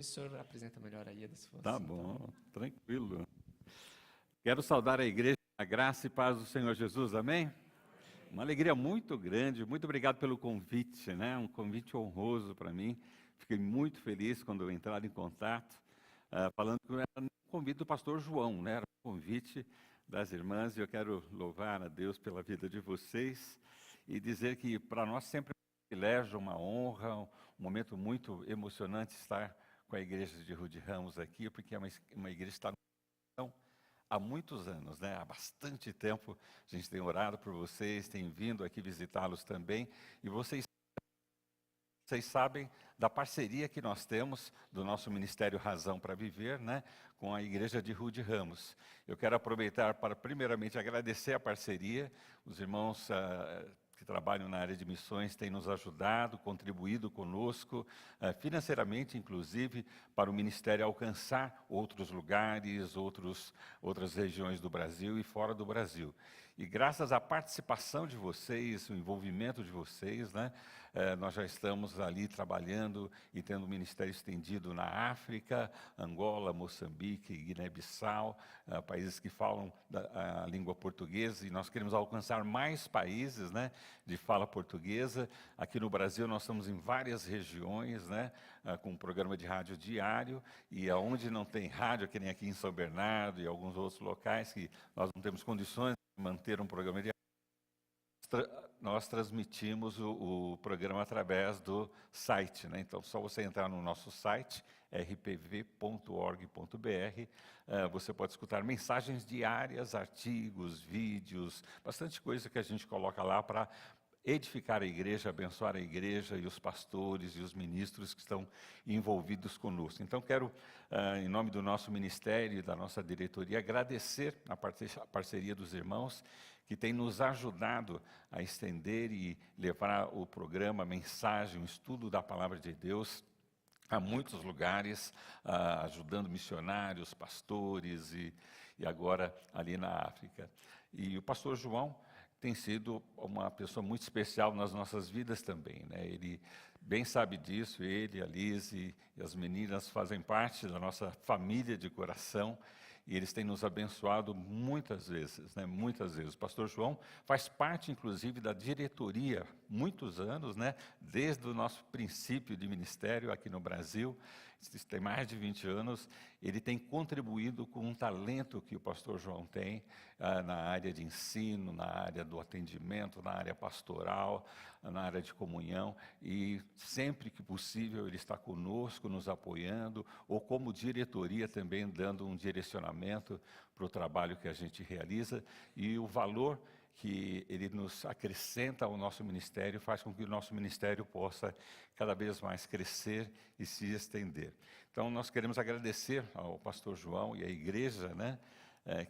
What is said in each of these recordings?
O senhor apresenta melhor aí, se fosse. Tá bom, tranquilo. Quero saudar a igreja, a graça e paz do Senhor Jesus, amém? Uma alegria muito grande, muito obrigado pelo convite, né? Um convite honroso para mim. Fiquei muito feliz quando eu entrar em contato, falando que era um convite do pastor João, né? Era um convite das irmãs e eu quero louvar a Deus pela vida de vocês e dizer que para nós sempre é um privilégio, uma honra, um momento muito emocionante estar com a igreja de Rude Ramos aqui, porque é uma igreja que está há muitos anos, né? Há bastante tempo a gente tem orado por vocês, tem vindo aqui visitá-los também, e vocês sabem da parceria que nós temos do nosso Ministério Razão para Viver, né? Com a igreja de Rude Ramos. Eu quero aproveitar para primeiramente agradecer a parceria, os irmãos que trabalham na área de missões têm nos ajudado, contribuído conosco, financeiramente, inclusive, para o Ministério alcançar outros lugares, outras regiões do Brasil e fora do Brasil. E graças à participação de vocês, o envolvimento de vocês, né, nós já estamos ali trabalhando e tendo um ministério estendido na África, Angola, Moçambique, Guiné-Bissau, países que falam a língua portuguesa, e nós queremos alcançar mais países, né, de fala portuguesa. Aqui no Brasil nós estamos em várias regiões, né, com um programa de rádio diário, e aonde não tem rádio, que nem aqui em São Bernardo e alguns outros locais que nós não temos condições de manter um programa de nós transmitimos o programa através do site, né? Então, só você entrar no nosso site, rpv.org.br, você pode escutar mensagens diárias, artigos, vídeos, bastante coisa que a gente coloca lá para edificar a igreja, abençoar a igreja e os pastores e os ministros que estão envolvidos conosco. Então, quero, em nome do nosso ministério e da nossa diretoria, agradecer a parceria dos irmãos que têm nos ajudado a estender e levar o programa, a mensagem, o estudo da Palavra de Deus a muitos lugares, ajudando missionários, pastores e agora ali na África. E o pastor João tem sido uma pessoa muito especial nas nossas vidas também, né? Ele bem sabe disso, ele, a Liz e as meninas fazem parte da nossa família de coração, e eles têm nos abençoado muitas vezes, né? Muitas vezes. O pastor João faz parte, inclusive, da diretoria, muitos anos, né? Desde o nosso princípio de ministério aqui no Brasil, tem mais de 20 anos, ele tem contribuído com um talento que o pastor João tem na área de ensino, na área do atendimento, na área pastoral, na área de comunhão, e sempre que possível ele está conosco, nos apoiando, ou como diretoria também dando um direcionamento para o trabalho que a gente realiza, e o valor que ele nos acrescenta ao nosso ministério faz com que o nosso ministério possa cada vez mais crescer e se estender. Então, nós queremos agradecer ao pastor João e à igreja, né,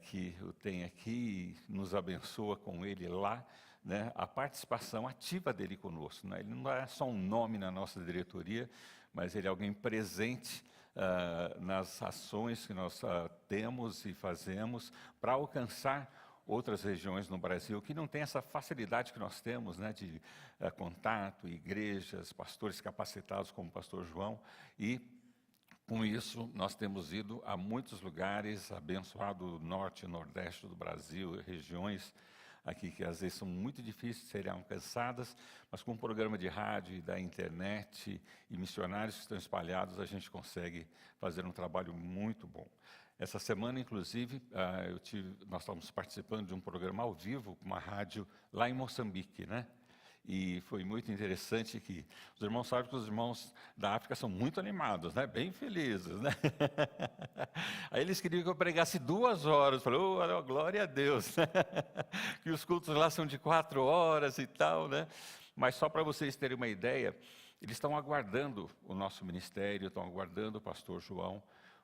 que o tem aqui e nos abençoa com ele lá, né, a participação ativa dele conosco, né? Ele não é só um nome na nossa diretoria, mas ele é alguém presente nas ações que nós temos e fazemos para alcançar outras regiões no Brasil que não tem essa facilidade que nós temos, né, de contato, igrejas, pastores capacitados como o pastor João, e com isso nós temos ido a muitos lugares, abençoado o norte e nordeste do Brasil, regiões aqui que às vezes são muito difíceis de serem alcançadas, mas com o programa de rádio e da internet e missionários que estão espalhados, a gente consegue fazer um trabalho muito bom. Essa semana, inclusive, nós estamos participando de um programa ao vivo, com uma rádio lá em Moçambique, né? E foi muito interessante que os irmãos sabem que os irmãos da África são muito animados, né? Bem felizes, né? Aí eles queriam que eu pregasse 2 horas. Eu falei, oh, glória a Deus, né? Que os cultos lá são de 4 horas e tal, né? Mas só para vocês terem uma ideia, eles estão aguardando o nosso ministério, estão aguardando o pastor João,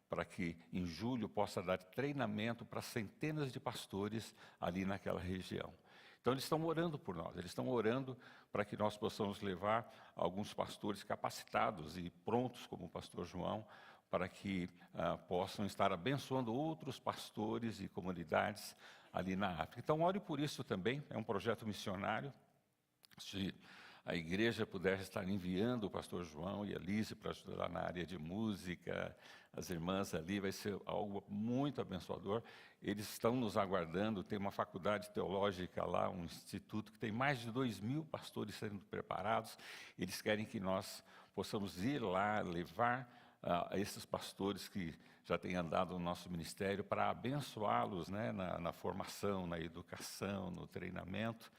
para que em julho possa dar treinamento para centenas de pastores ali naquela região. Então eles estão orando por nós, eles estão orando para que nós possamos levar alguns pastores capacitados e prontos como o pastor João, para que possam estar abençoando outros pastores e comunidades ali na África. Então ore por isso também, é um projeto missionário. Se a igreja puder estar enviando o pastor João e a Lise para ajudar na área de música, as irmãs ali, vai ser algo muito abençoador. Eles estão nos aguardando, tem uma faculdade teológica lá, um instituto que tem mais de 2.000 pastores sendo preparados. Eles querem que nós possamos ir lá, levar a esses pastores que já têm andado no nosso ministério para abençoá-los, né, na formação, na educação, no treinamento.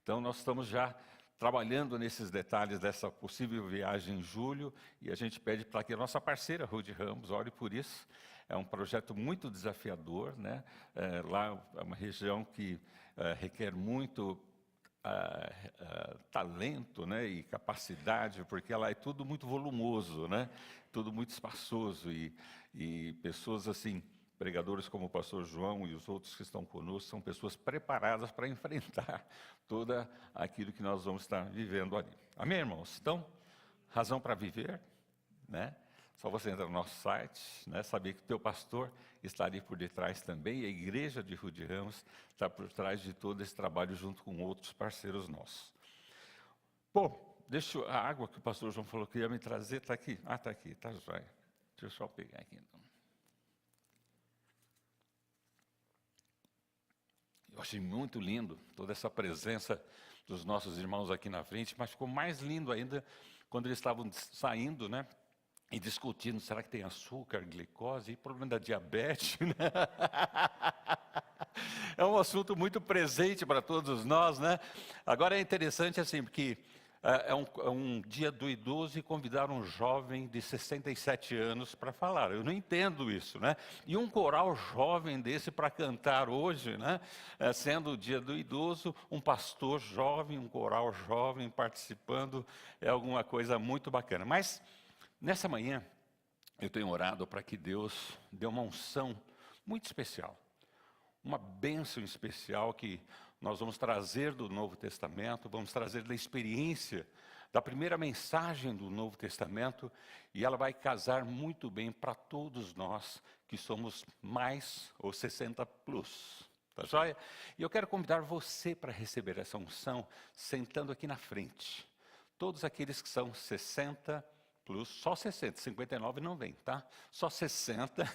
Então, nós estamos já trabalhando nesses detalhes dessa possível viagem em julho, e a gente pede para que a nossa parceira, Rude Ramos, ore por isso. É um projeto muito desafiador, né? Lá é uma região que requer muito talento, né, e capacidade, porque ela é tudo muito volumoso, né? Tudo muito espaçoso, e pessoas assim, pregadores como o pastor João e os outros que estão conosco, são pessoas preparadas para enfrentar toda aquilo que nós vamos estar vivendo ali. Amém, irmãos? Então, razão para viver, né? Só você entrar no nosso site, né? Saber que o teu pastor está ali por detrás também, e a igreja de Rude Ramos está por trás de todo esse trabalho junto com outros parceiros nossos. Bom, deixa a água que o pastor João falou que ia me trazer, está aqui. Ah, está aqui, está jóia. Deixa eu só pegar aqui então. Eu achei muito lindo toda essa presença dos nossos irmãos aqui na frente, mas ficou mais lindo ainda quando eles estavam saindo, né, e discutindo, será que tem açúcar, glicose, e problema da diabetes, né? É um assunto muito presente para todos nós, né? Agora é interessante assim, porque é um dia do idoso e convidaram um jovem de 67 anos para falar. Eu não entendo isso, né? E um coral jovem desse para cantar hoje, né? Sendo o dia do idoso, um pastor jovem, um coral jovem participando, é alguma coisa muito bacana. Mas, nessa manhã, eu tenho orado para que Deus dê uma unção muito especial. Uma bênção especial que nós vamos trazer do Novo Testamento, vamos trazer da experiência da primeira mensagem do Novo Testamento, e ela vai casar muito bem para todos nós que somos mais ou 60 plus. Tá joia? E eu quero convidar você para receber essa unção sentando aqui na frente. Todos aqueles que são 60 plus, só 60, 59 não vem, tá? Só 60.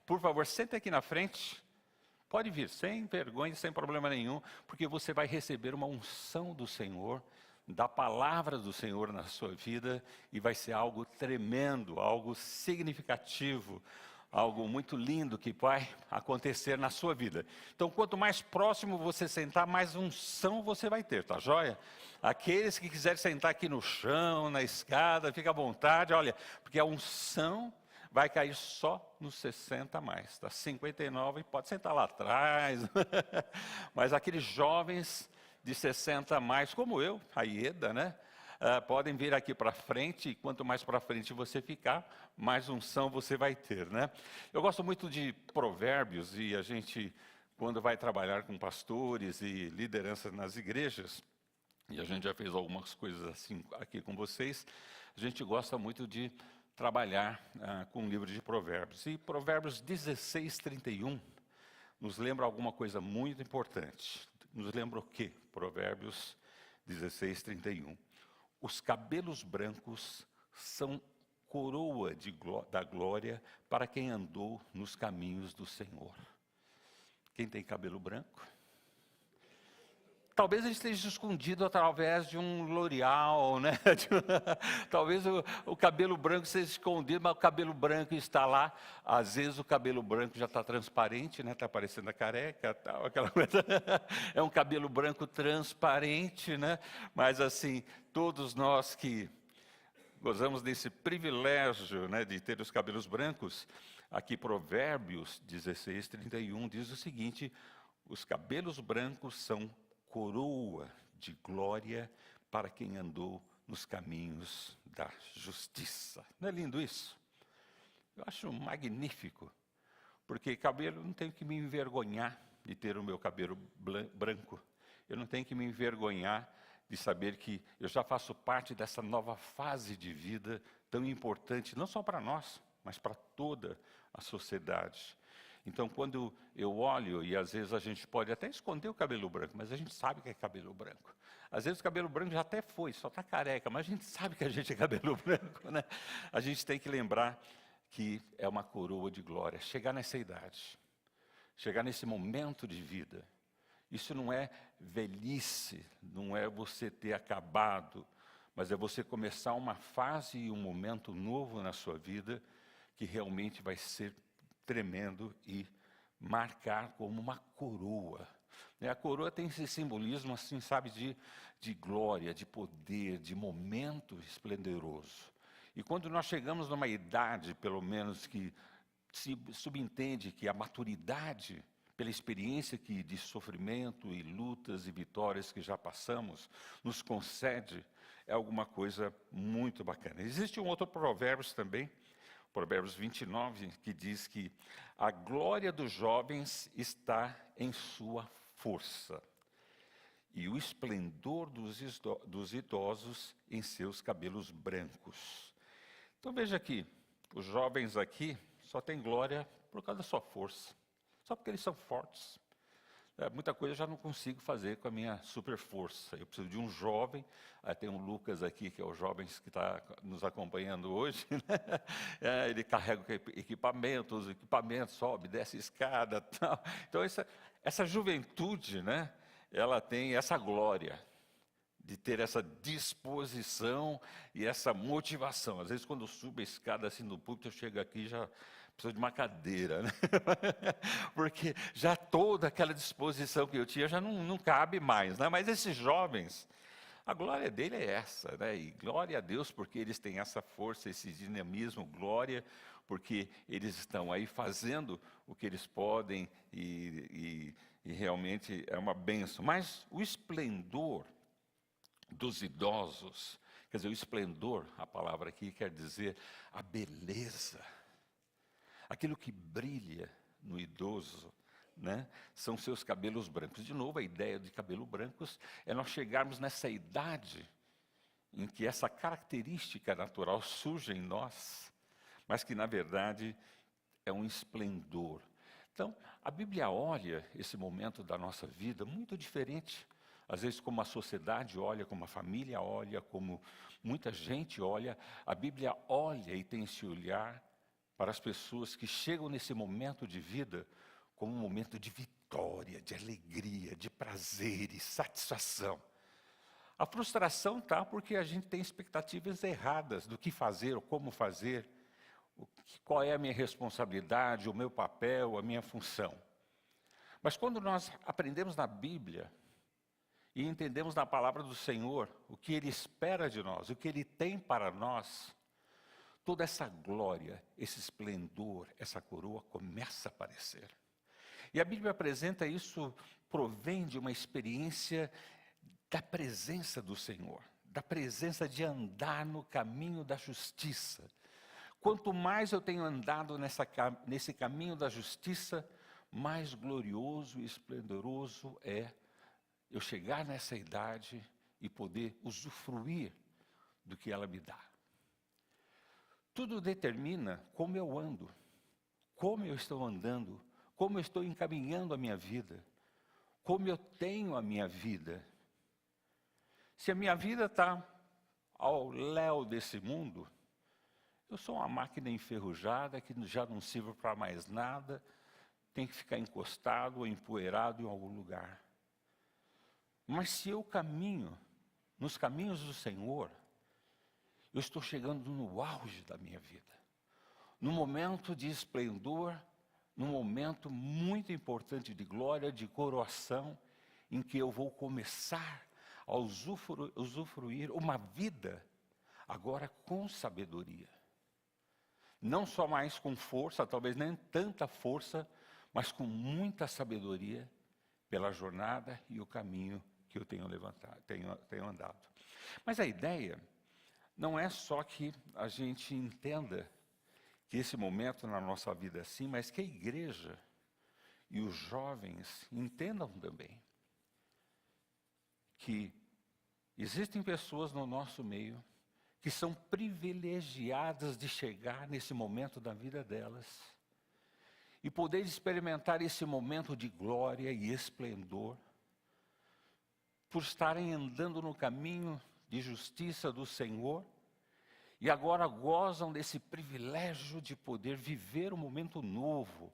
Por favor, senta aqui na frente. Pode vir, sem vergonha, sem problema nenhum, porque você vai receber uma unção do Senhor, da palavra do Senhor na sua vida, e vai ser algo tremendo, algo significativo, algo muito lindo que vai acontecer na sua vida. Então, quanto mais próximo você sentar, mais unção você vai ter, tá joia? Aqueles que quiserem sentar aqui no chão, na escada, fica à vontade, olha, porque a unção vai cair só nos 60 a mais, tá? 59, pode sentar lá atrás, mas aqueles jovens de 60 a mais, como eu, a Ieda, né? Podem vir aqui para frente, e quanto mais para frente você ficar, mais unção você vai ter, né? Eu gosto muito de provérbios, e a gente, quando vai trabalhar com pastores e lideranças nas igrejas, e a gente já fez algumas coisas assim aqui com vocês, a gente gosta muito de trabalhar com o livro de Provérbios. E Provérbios 16, 31 nos lembra alguma coisa muito importante. Nos lembra o quê? Provérbios 16, 31. Os cabelos brancos são coroa da glória para quem andou nos caminhos do Senhor. Quem tem cabelo branco? Talvez ele esteja escondido através de um L'Oreal, né? Talvez o cabelo branco esteja escondido, mas o cabelo branco está lá. Às vezes o cabelo branco já está transparente, né? Está parecendo a careca, tal, aquela coisa. É um cabelo branco transparente, né? Mas assim, todos nós que gozamos desse privilégio, né, de ter os cabelos brancos, aqui Provérbios 16, 31 diz o seguinte: os cabelos brancos são coroa de glória para quem andou nos caminhos da justiça. Não é lindo isso? Eu acho magnífico, porque cabelo, não tenho que me envergonhar de ter o meu cabelo branco. Eu não tenho que me envergonhar de saber que eu já faço parte dessa nova fase de vida tão importante, não só para nós, mas para toda a sociedade. Então, quando eu olho, e às vezes a gente pode até esconder o cabelo branco, mas a gente sabe que é cabelo branco. Às vezes o cabelo branco já até foi, só está careca, mas a gente sabe que a gente é cabelo branco, né? A gente tem que lembrar que é uma coroa de glória. Chegar nessa idade, chegar nesse momento de vida, isso não é velhice, não é você ter acabado, mas é você começar uma fase e um momento novo na sua vida que realmente vai ser tremendo e marcar como uma coroa. A coroa tem esse simbolismo, assim, sabe, de glória, de poder, de momento esplendoroso. E quando nós chegamos numa idade, pelo menos, que se subentende que a maturidade, pela experiência de sofrimento e lutas e vitórias que já passamos, nos concede, é alguma coisa muito bacana. Existe um outro provérbio também, Provérbios 29, que diz que a glória dos jovens está em sua força, e o esplendor dos idosos em seus cabelos brancos. Então veja aqui, os jovens aqui só têm glória por causa da sua força, só porque eles são fortes. Muita coisa eu já não consigo fazer com a minha super força. Eu preciso de um jovem. Tem um Lucas aqui, que é o jovem que está nos acompanhando hoje. Né? Ele carrega os equipamentos, sobe, desce escada. Tal. Então, essa juventude, né, ela tem essa glória de ter essa disposição e essa motivação. Às vezes, quando eu subo a escada assim no púlpito, eu chego aqui e já preciso de uma cadeira, né? Porque já toda aquela disposição que eu tinha já não cabe mais, né? Mas esses jovens, a glória dele é essa, né? E glória a Deus porque eles têm essa força, esse dinamismo, glória porque eles estão aí fazendo o que eles podem e realmente é uma bênção. Mas o esplendor dos idosos, quer dizer, o esplendor, a palavra aqui quer dizer a beleza. Aquilo que brilha no idoso, né, são seus cabelos brancos. De novo, a ideia de cabelo brancos é nós chegarmos nessa idade em que essa característica natural surge em nós, mas que, na verdade, é um esplendor. Então, a Bíblia olha esse momento da nossa vida muito diferente. Às vezes, como a sociedade olha, como a família olha, como muita gente olha, a Bíblia olha e tem esse olhar para as pessoas que chegam nesse momento de vida como um momento de vitória, de alegria, de prazer e satisfação. A frustração está porque a gente tem expectativas erradas do que fazer ou como fazer, qual é a minha responsabilidade, o meu papel, a minha função. Mas quando nós aprendemos na Bíblia e entendemos na palavra do Senhor o que Ele espera de nós, o que Ele tem para nós, toda essa glória, esse esplendor, essa coroa começa a aparecer. E a Bíblia apresenta isso, provém de uma experiência da presença do Senhor, da presença de andar no caminho da justiça. Quanto mais eu tenho andado nesse caminho da justiça, mais glorioso e esplendoroso é eu chegar nessa idade e poder usufruir do que ela me dá. Tudo determina como eu ando, como eu estou andando, como eu estou encaminhando a minha vida, como eu tenho a minha vida. Se a minha vida está ao léu desse mundo, eu sou uma máquina enferrujada que já não sirvo para mais nada, tem que ficar encostado ou empoeirado em algum lugar. Mas se eu caminho nos caminhos do Senhor, eu estou chegando no auge da minha vida, num momento de esplendor, num momento muito importante de glória, de coroação, em que eu vou começar a usufruir uma vida agora com sabedoria. Não só mais com força, talvez nem tanta força, mas com muita sabedoria pela jornada e o caminho que eu tenho andado. Mas a ideia não é só que a gente entenda que esse momento na nossa vida é assim, mas que a igreja e os jovens entendam também que existem pessoas no nosso meio que são privilegiadas de chegar nesse momento da vida delas e poder experimentar esse momento de glória e esplendor, por estarem andando no caminho de justiça do Senhor, e agora gozam desse privilégio de poder viver um momento novo,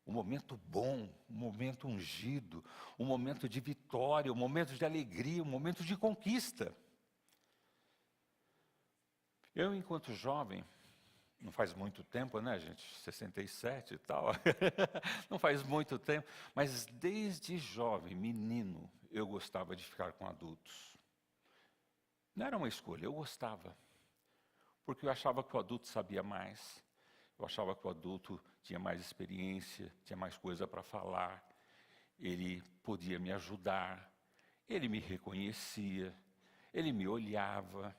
um momento bom, um momento ungido, um momento de vitória, um momento de alegria, um momento de conquista. Eu, enquanto jovem, não faz muito tempo, né, gente? 67 e tal. Não faz muito tempo. Mas desde jovem, menino, eu gostava de ficar com adultos. Não era uma escolha, eu gostava. Porque eu achava que o adulto sabia mais. Eu achava que o adulto tinha mais experiência, tinha mais coisa para falar. Ele podia me ajudar. Ele me reconhecia. Ele me olhava.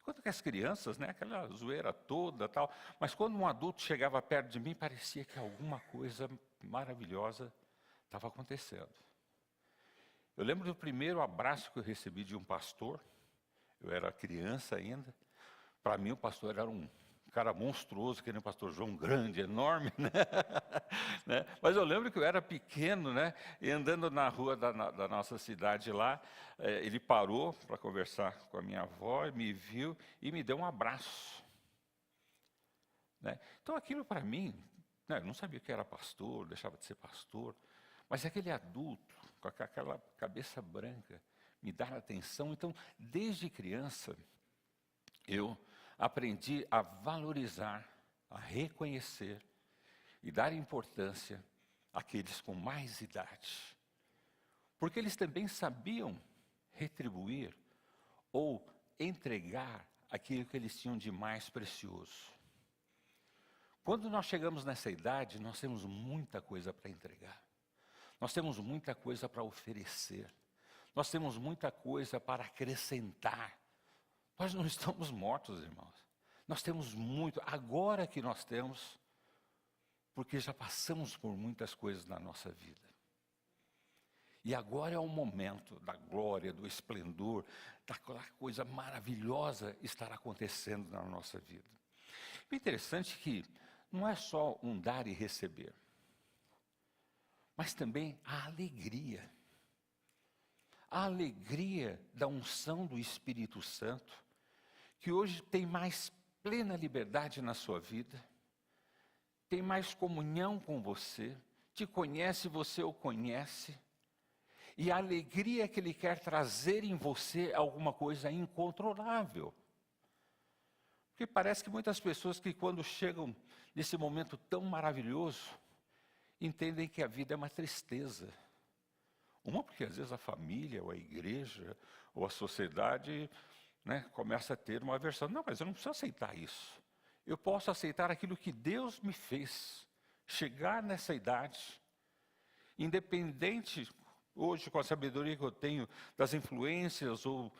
Enquanto que as crianças, né, aquela zoeira toda, tal, mas quando um adulto chegava perto de mim, parecia que alguma coisa maravilhosa estava acontecendo. Eu lembro do primeiro abraço que eu recebi de um pastor. Eu era criança ainda. Para mim, o pastor era um cara monstruoso, que nem o pastor João, grande, enorme, né? Mas eu lembro que eu era pequeno, né? E andando na rua da nossa cidade lá, ele parou para conversar com a minha avó, me viu e me deu um abraço, né? Então aquilo para mim, né, eu não sabia que era pastor, deixava de ser pastor, mas aquele adulto, com aquela cabeça branca, me dar atenção. Então, desde criança, eu aprendi a valorizar, a reconhecer e dar importância àqueles com mais idade. Porque eles também sabiam retribuir ou entregar aquilo que eles tinham de mais precioso. Quando nós chegamos nessa idade, nós temos muita coisa para entregar. Nós temos muita coisa para oferecer. Nós temos muita coisa para acrescentar. Nós não estamos mortos, irmãos. Nós temos muito, agora que nós temos, porque já passamos por muitas coisas na nossa vida. E agora é o momento da glória, do esplendor, daquela coisa maravilhosa estar acontecendo na nossa vida. O interessante é que não é só um dar e receber, mas também a alegria. A alegria da unção do Espírito Santo, que hoje tem mais plena liberdade na sua vida, tem mais comunhão com você, te conhece, você o conhece, e a alegria que Ele quer trazer em você é alguma coisa incontrolável. Porque parece que muitas pessoas que quando chegam nesse momento tão maravilhoso, entendem que a vida é uma tristeza. Uma porque às vezes a família, ou a igreja, ou a sociedade, né, começa a ter uma aversão. Não, mas eu não preciso aceitar isso. Eu posso aceitar aquilo que Deus me fez. Chegar nessa idade, independente, hoje com a sabedoria que eu tenho, das influências ou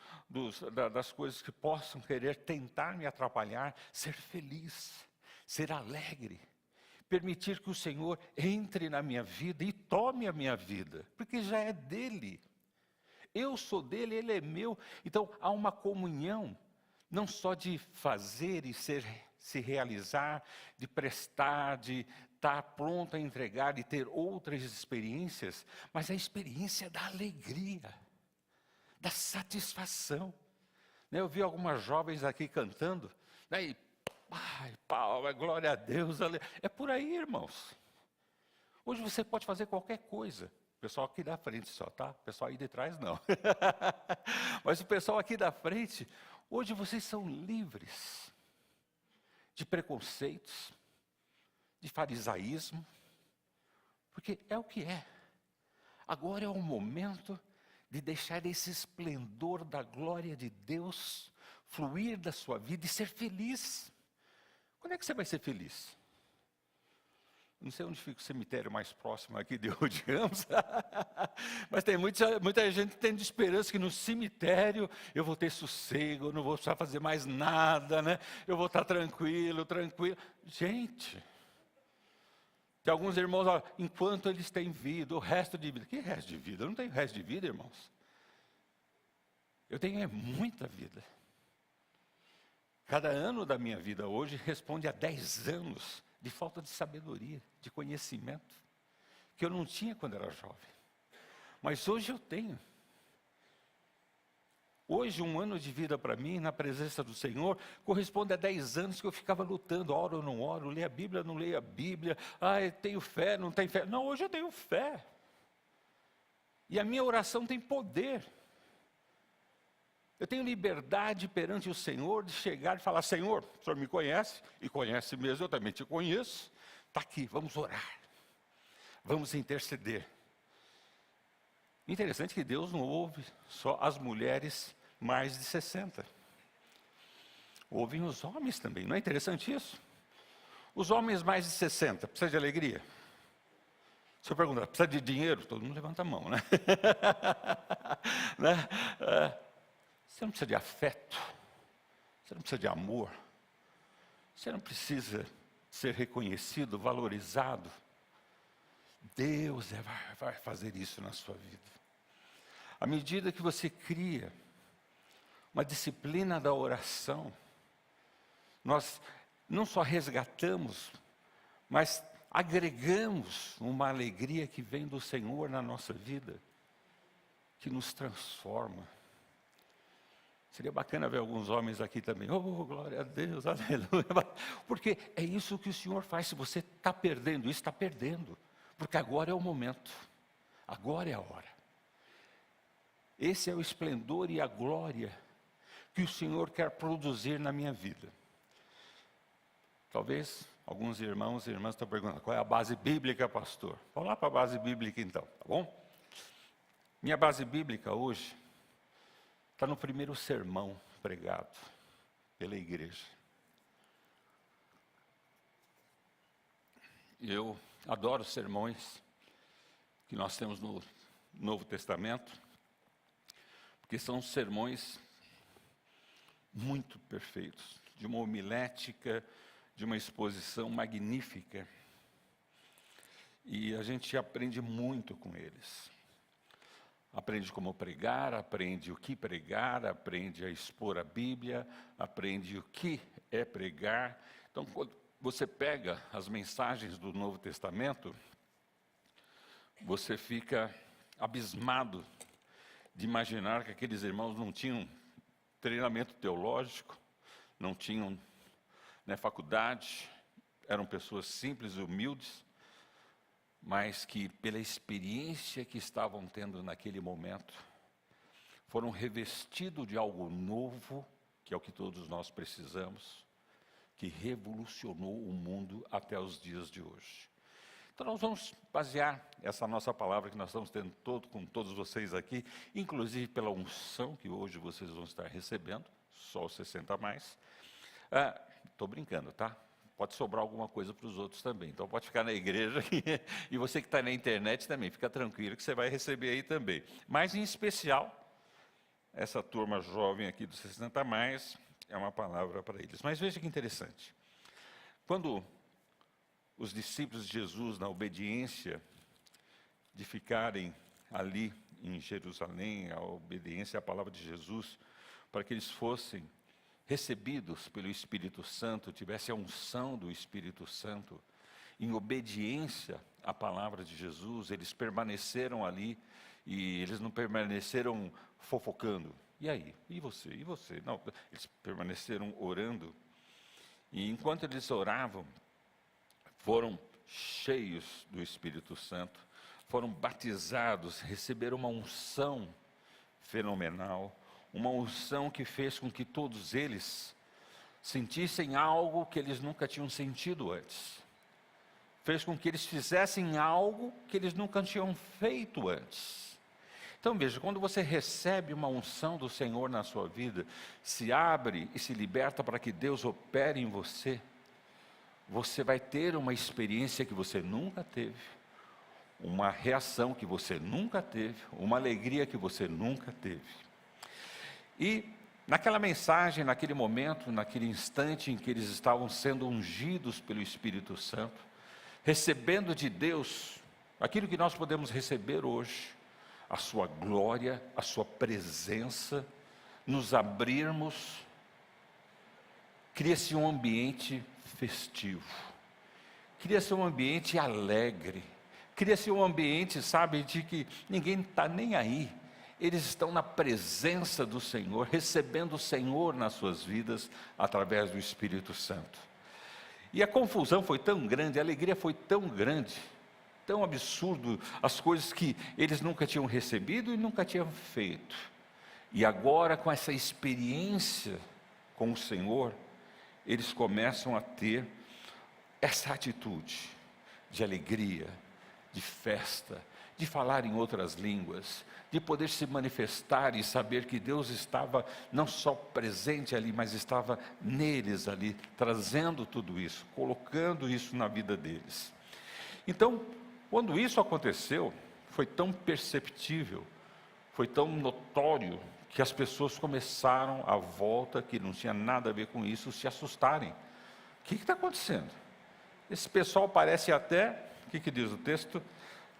das coisas que possam querer tentar me atrapalhar, ser feliz, ser alegre. Permitir que o Senhor entre na minha vida e tome a minha vida, porque já é dele. Eu sou dele, ele é meu. Então há uma comunhão, não só de fazer e se realizar, de prestar, de estar pronto a entregar e ter outras experiências, mas a experiência da alegria, da satisfação. Eu vi algumas jovens aqui cantando, né, e ai, palma, glória a Deus. É por aí, irmãos. Hoje você pode fazer qualquer coisa. O pessoal aqui da frente só, tá? O pessoal aí de trás não. Mas o pessoal aqui da frente, hoje vocês são livres de preconceitos, de farisaísmo, porque é o que é. Agora é o momento de deixar esse esplendor da glória de Deus fluir da sua vida e ser feliz. Quando é que você vai ser feliz? Não sei onde fica o cemitério mais próximo aqui de Rude Ramos, mas tem muita gente tendo esperança que no cemitério eu vou ter sossego, eu não vou precisar fazer mais nada, né? Eu vou estar tranquilo. Gente, tem alguns irmãos, ó, enquanto eles têm vida, o resto de vida. Que resto de vida? Eu não tenho resto de vida, irmãos. Eu tenho muita vida. Cada ano da minha vida hoje responde a 10 anos de falta de sabedoria, de conhecimento, que eu não tinha quando era jovem. Mas hoje eu tenho. Hoje, 1 ano de vida para mim, na presença do Senhor, corresponde a 10 anos que eu ficava lutando, oro ou não oro, leio a Bíblia, não leio a Bíblia, eu tenho fé, não tenho fé. Não, hoje eu tenho fé. E a minha oração tem poder. Eu tenho liberdade perante o Senhor de chegar e falar, Senhor, o Senhor me conhece, e conhece mesmo, eu também te conheço. Está aqui, vamos orar. Vamos interceder. Interessante que Deus não ouve só as mulheres mais de 60. Ouvem os homens também, não é interessante isso? Os homens mais de 60, precisa de alegria? Se eu perguntar, precisa de dinheiro? Todo mundo levanta a mão, né? Né? Você não precisa de afeto, você não precisa de amor, você não precisa ser reconhecido, valorizado. Deus vai fazer isso na sua vida. À medida que você cria uma disciplina da oração, nós não só resgatamos, mas agregamos uma alegria que vem do Senhor na nossa vida, que nos transforma. Seria bacana ver alguns homens aqui também. Oh, glória a Deus, aleluia. Porque é isso que o Senhor faz. Se você está perdendo isso, está perdendo. Porque agora é o momento. Agora é a hora. Esse é o esplendor e a glória que o Senhor quer produzir na minha vida. Talvez alguns irmãos e irmãs estão perguntando, qual é a base bíblica, pastor? Vamos lá para a base bíblica então, tá bom? Minha base bíblica hoje está no primeiro sermão pregado pela igreja. Eu adoro sermões que nós temos no Novo Testamento, porque são sermões muito perfeitos, de uma homilética, de uma exposição magnífica. E a gente aprende muito com eles. Aprende como pregar, aprende o que pregar, aprende a expor a Bíblia, aprende o que é pregar. Então, quando você pega as mensagens do Novo Testamento, você fica abismado de imaginar que aqueles irmãos não tinham treinamento teológico, não tinham faculdade, eram pessoas simples e humildes, mas que pela experiência que estavam tendo naquele momento, foram revestidos de algo novo, que é o que todos nós precisamos, que revolucionou o mundo até os dias de hoje. Então nós vamos basear essa nossa palavra que nós estamos tendo com todos vocês aqui, inclusive pela unção que hoje vocês vão estar recebendo, só os 60 a mais. Estou brincando, tá? Pode sobrar alguma coisa para os outros também. Então pode ficar na igreja e você que está na internet também, fica tranquilo que você vai receber aí também. Mas em especial, essa turma jovem aqui dos 60 a mais, é uma palavra para eles. Mas veja que interessante. Quando os discípulos de Jesus, na obediência de ficarem ali em Jerusalém, a obediência à palavra de Jesus, para que eles fossem recebidos pelo Espírito Santo, tivessem a unção do Espírito Santo, em obediência à palavra de Jesus, eles permaneceram ali, e eles não permaneceram fofocando. E aí? E você? E você? Não, eles permaneceram orando, e enquanto eles oravam, foram cheios do Espírito Santo, foram batizados, receberam uma unção fenomenal, uma unção que fez com que todos eles sentissem algo que eles nunca tinham sentido antes. Fez com que eles fizessem algo que eles nunca tinham feito antes. Então veja, quando você recebe uma unção do Senhor na sua vida, se abre e se liberta para que Deus opere em você, você vai ter uma experiência que você nunca teve, uma reação que você nunca teve, uma alegria que você nunca teve. E naquela mensagem, naquele momento, naquele instante em que eles estavam sendo ungidos pelo Espírito Santo, recebendo de Deus aquilo que nós podemos receber hoje, a sua glória, a sua presença, nos abrirmos, cria-se um ambiente festivo. cria-se um ambiente alegre, cria-se um ambiente, sabe, de que ninguém está nem aí. Eles estão na presença do Senhor, recebendo o Senhor nas suas vidas, através do Espírito Santo. E a confusão foi tão grande, a alegria foi tão grande, tão absurdo, as coisas que eles nunca tinham recebido e nunca tinham feito. E agora, com essa experiência com o Senhor, eles começam a ter essa atitude de alegria, de festa, de falar em outras línguas, de poder se manifestar e saber que Deus estava não só presente ali, mas estava neles ali, trazendo tudo isso, colocando isso na vida deles. Então, quando isso aconteceu, foi tão perceptível, foi tão notório, que as pessoas começaram à volta, que não tinha nada a ver com isso, se assustarem. O que está acontecendo? Esse pessoal parece até, o que diz o texto?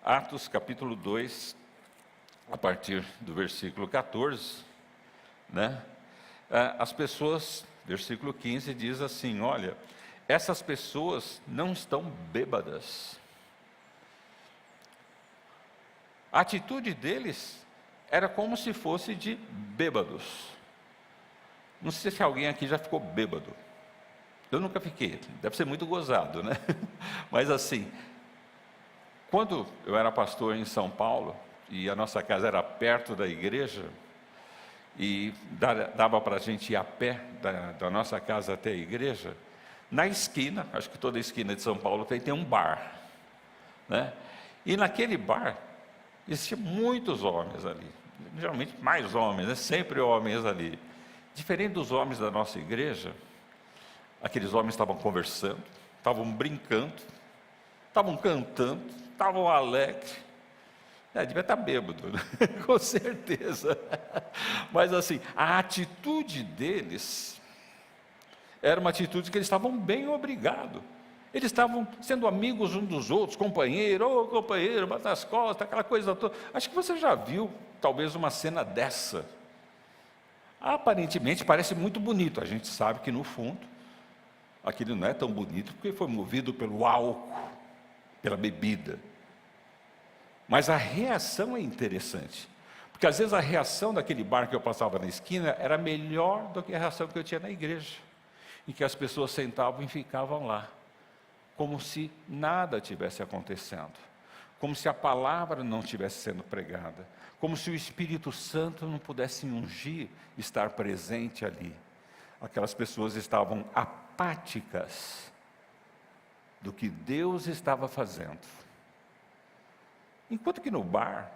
Atos capítulo 2, a partir do versículo 14, né? As pessoas, versículo 15 diz assim, olha, essas pessoas não estão bêbadas. A atitude deles era como se fosse de bêbados. Não sei se alguém aqui já ficou bêbado. Eu nunca fiquei, deve ser muito gozado, né? Mas assim, quando eu era pastor em São Paulo, e a nossa casa era perto da igreja, e dava para a gente ir a pé da nossa casa até a igreja, na esquina, acho que toda esquina de São Paulo tem um bar, né? E naquele bar, existiam muitos homens ali, geralmente mais homens, né? Sempre homens ali. Diferente dos homens da nossa igreja, aqueles homens estavam conversando, estavam brincando, estavam cantando, estavam alegres. Devia estar bêbado, né? Com certeza. Mas assim, a atitude deles era uma atitude que eles estavam bem obrigados. Eles estavam sendo amigos uns dos outros, companheiro, companheiro, bata as costas, aquela coisa toda. Acho que você já viu, talvez, uma cena dessa. Aparentemente parece muito bonito, a gente sabe que no fundo, aquilo não é tão bonito, porque foi movido pelo álcool, pela bebida. Mas a reação é interessante, porque às vezes a reação daquele bar que eu passava na esquina era melhor do que a reação que eu tinha na igreja, em que as pessoas sentavam e ficavam lá, como se nada tivesse acontecendo, como se a palavra não estivesse sendo pregada, como se o Espírito Santo não pudesse ungir, estar presente ali. Aquelas pessoas estavam apáticas do que Deus estava fazendo. Enquanto que no bar,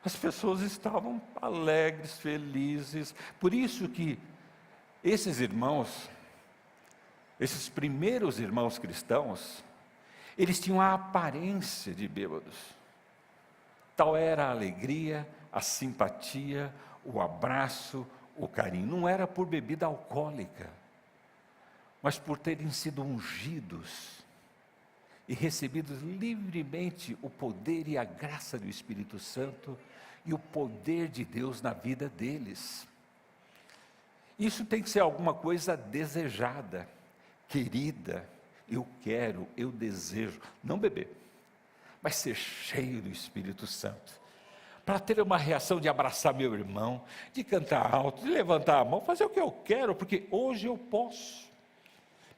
as pessoas estavam alegres, felizes. Por isso que esses irmãos, esses primeiros irmãos cristãos, eles tinham a aparência de bêbados. Tal era a alegria, a simpatia, o abraço, o carinho. Não era por bebida alcoólica, mas por terem sido ungidos e recebidos livremente o poder e a graça do Espírito Santo e o poder de Deus na vida deles. Isso tem que ser alguma coisa desejada, querida. Eu quero, eu desejo, não beber, mas ser cheio do Espírito Santo, para ter uma reação de abraçar meu irmão, de cantar alto, de levantar a mão, fazer o que eu quero, porque hoje eu posso.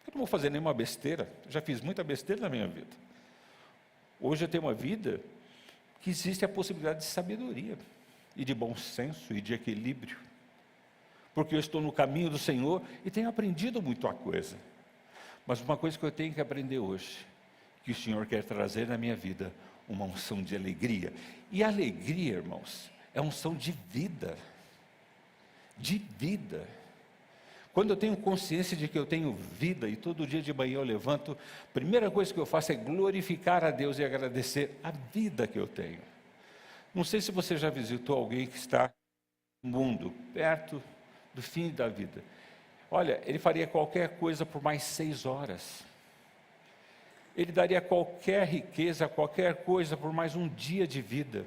Eu não vou fazer nenhuma besteira, já fiz muita besteira na minha vida. Hoje eu tenho uma vida que existe a possibilidade de sabedoria, e de bom senso, e de equilíbrio, porque eu estou no caminho do Senhor, e tenho aprendido muita coisa. Mas uma coisa que eu tenho que aprender hoje, que o Senhor quer trazer na minha vida, uma unção de alegria. E alegria, irmãos, é unção de vida. De vida. Quando eu tenho consciência de que eu tenho vida, e todo dia de manhã eu levanto, a primeira coisa que eu faço é glorificar a Deus e agradecer a vida que eu tenho. Não sei se você já visitou alguém que está no mundo, perto do fim da vida. Olha, ele faria qualquer coisa por mais 6 horas. Ele daria qualquer riqueza, qualquer coisa por mais um dia de vida.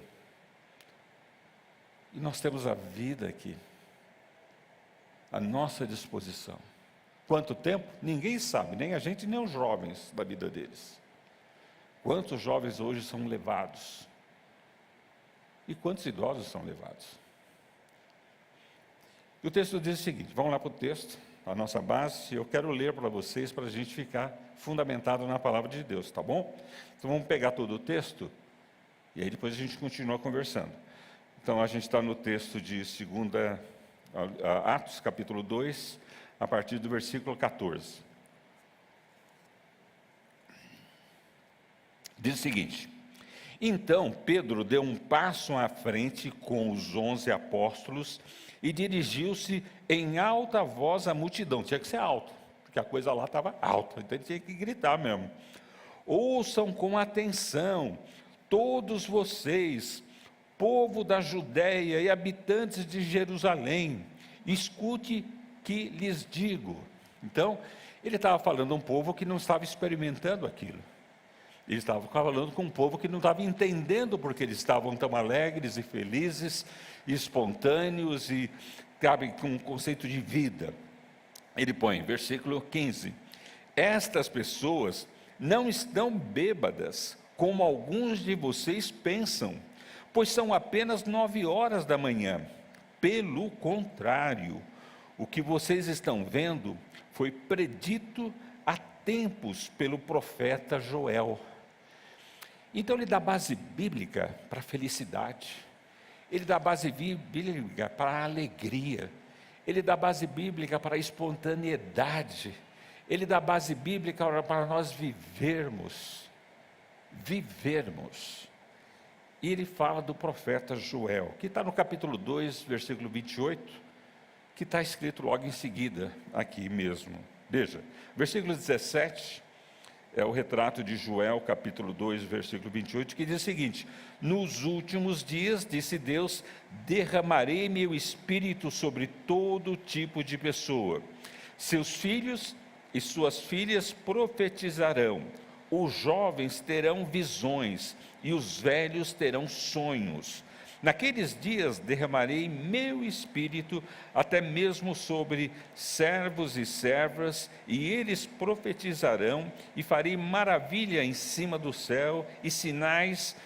E nós temos a vida aqui, à nossa disposição. Quanto tempo? Ninguém sabe, nem a gente, nem os jovens da vida deles. Quantos jovens hoje são levados? E quantos idosos são levados? E o texto diz o seguinte, vamos lá para o texto, a nossa base, eu quero ler para vocês, para a gente ficar fundamentado na palavra de Deus, tá bom? Então vamos pegar todo o texto, e aí depois a gente continua conversando. Então a gente está no texto de Atos, capítulo 2, a partir do versículo 14. Diz o seguinte, então Pedro deu um passo à frente com os 11 apóstolos e dirigiu-se em alta voz à multidão. Tinha que ser alto, porque a coisa lá estava alta, então ele tinha que gritar mesmo. Ouçam com atenção, todos vocês, povo da Judéia e habitantes de Jerusalém, escute que lhes digo. Então, ele estava falando a um povo que não estava experimentando aquilo. Ele estava falando com um povo que não estava entendendo porque eles estavam tão alegres e felizes, e espontâneos e, sabe, com um conceito de vida. Ele põe, versículo 15, estas pessoas não estão bêbadas, como alguns de vocês pensam, pois são apenas 9 horas da manhã. Pelo contrário, o que vocês estão vendo foi predito há tempos pelo profeta Joel. Então ele dá base bíblica para a felicidade, ele dá base bíblica para a alegria, ele dá base bíblica para a espontaneidade, ele dá base bíblica para nós vivermos. E ele fala do profeta Joel, que está no capítulo 2, versículo 28, que está escrito logo em seguida, aqui mesmo. Veja, versículo 17, é o retrato de Joel, capítulo 2, versículo 28, que diz o seguinte, nos últimos dias, disse Deus, derramarei meu espírito sobre todo tipo de pessoa. Seus filhos e suas filhas profetizarão, os jovens terão visões e os velhos terão sonhos. Naqueles dias derramarei meu espírito até mesmo sobre servos e servas, e eles profetizarão, e farei maravilha em cima do céu, e sinais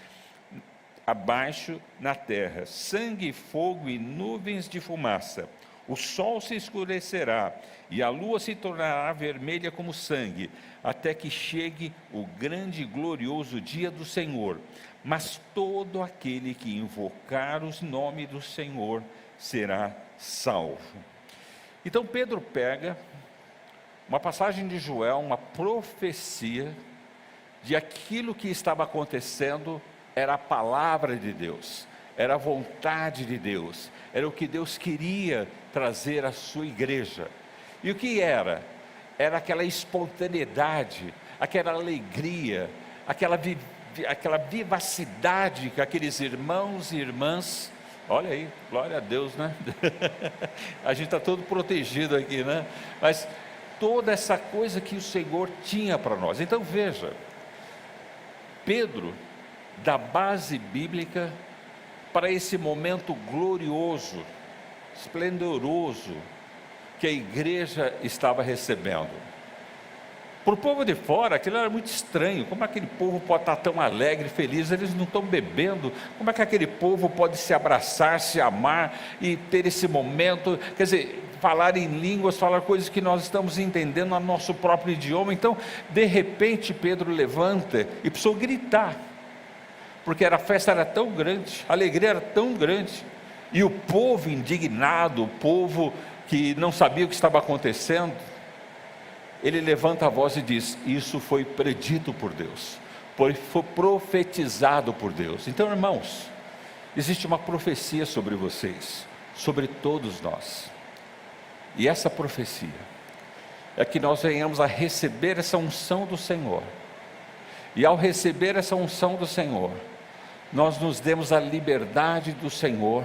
abaixo na terra, sangue, fogo e nuvens de fumaça. O sol se escurecerá, e a lua se tornará vermelha como sangue, até que chegue o grande e glorioso dia do Senhor. Mas todo aquele que invocar o nome do Senhor será salvo. Então Pedro pega uma passagem de Joel, uma profecia de aquilo que estava acontecendo, era a palavra de Deus, era a vontade de Deus, era o que Deus queria trazer à sua igreja. E o que era? Era aquela espontaneidade, aquela alegria, aquela vivacidade que aqueles irmãos e irmãs, olha aí, glória a Deus, né? A gente está todo protegido aqui, né? Mas toda essa coisa que o Senhor tinha para nós. Então veja, Pedro dá base bíblica para esse momento glorioso, esplendoroso, que a igreja estava recebendo. Para o povo de fora, aquilo era muito estranho. Como aquele povo pode estar tão alegre, feliz? Eles não estão bebendo. Como é que aquele povo pode se abraçar, se amar e ter esse momento? Quer dizer, falar em línguas, falar coisas que nós estamos entendendo no nosso próprio idioma. Então, de repente, Pedro levanta e precisou gritar, porque a festa era tão grande, a alegria era tão grande, e o povo indignado, o povo que não sabia o que estava acontecendo, ele levanta a voz e diz, isso foi predito por Deus, foi profetizado por Deus. Então, irmãos, existe uma profecia sobre vocês, sobre todos nós, e essa profecia é que nós venhamos a receber essa unção do Senhor, e ao receber essa unção do Senhor, nós nos demos a liberdade do Senhor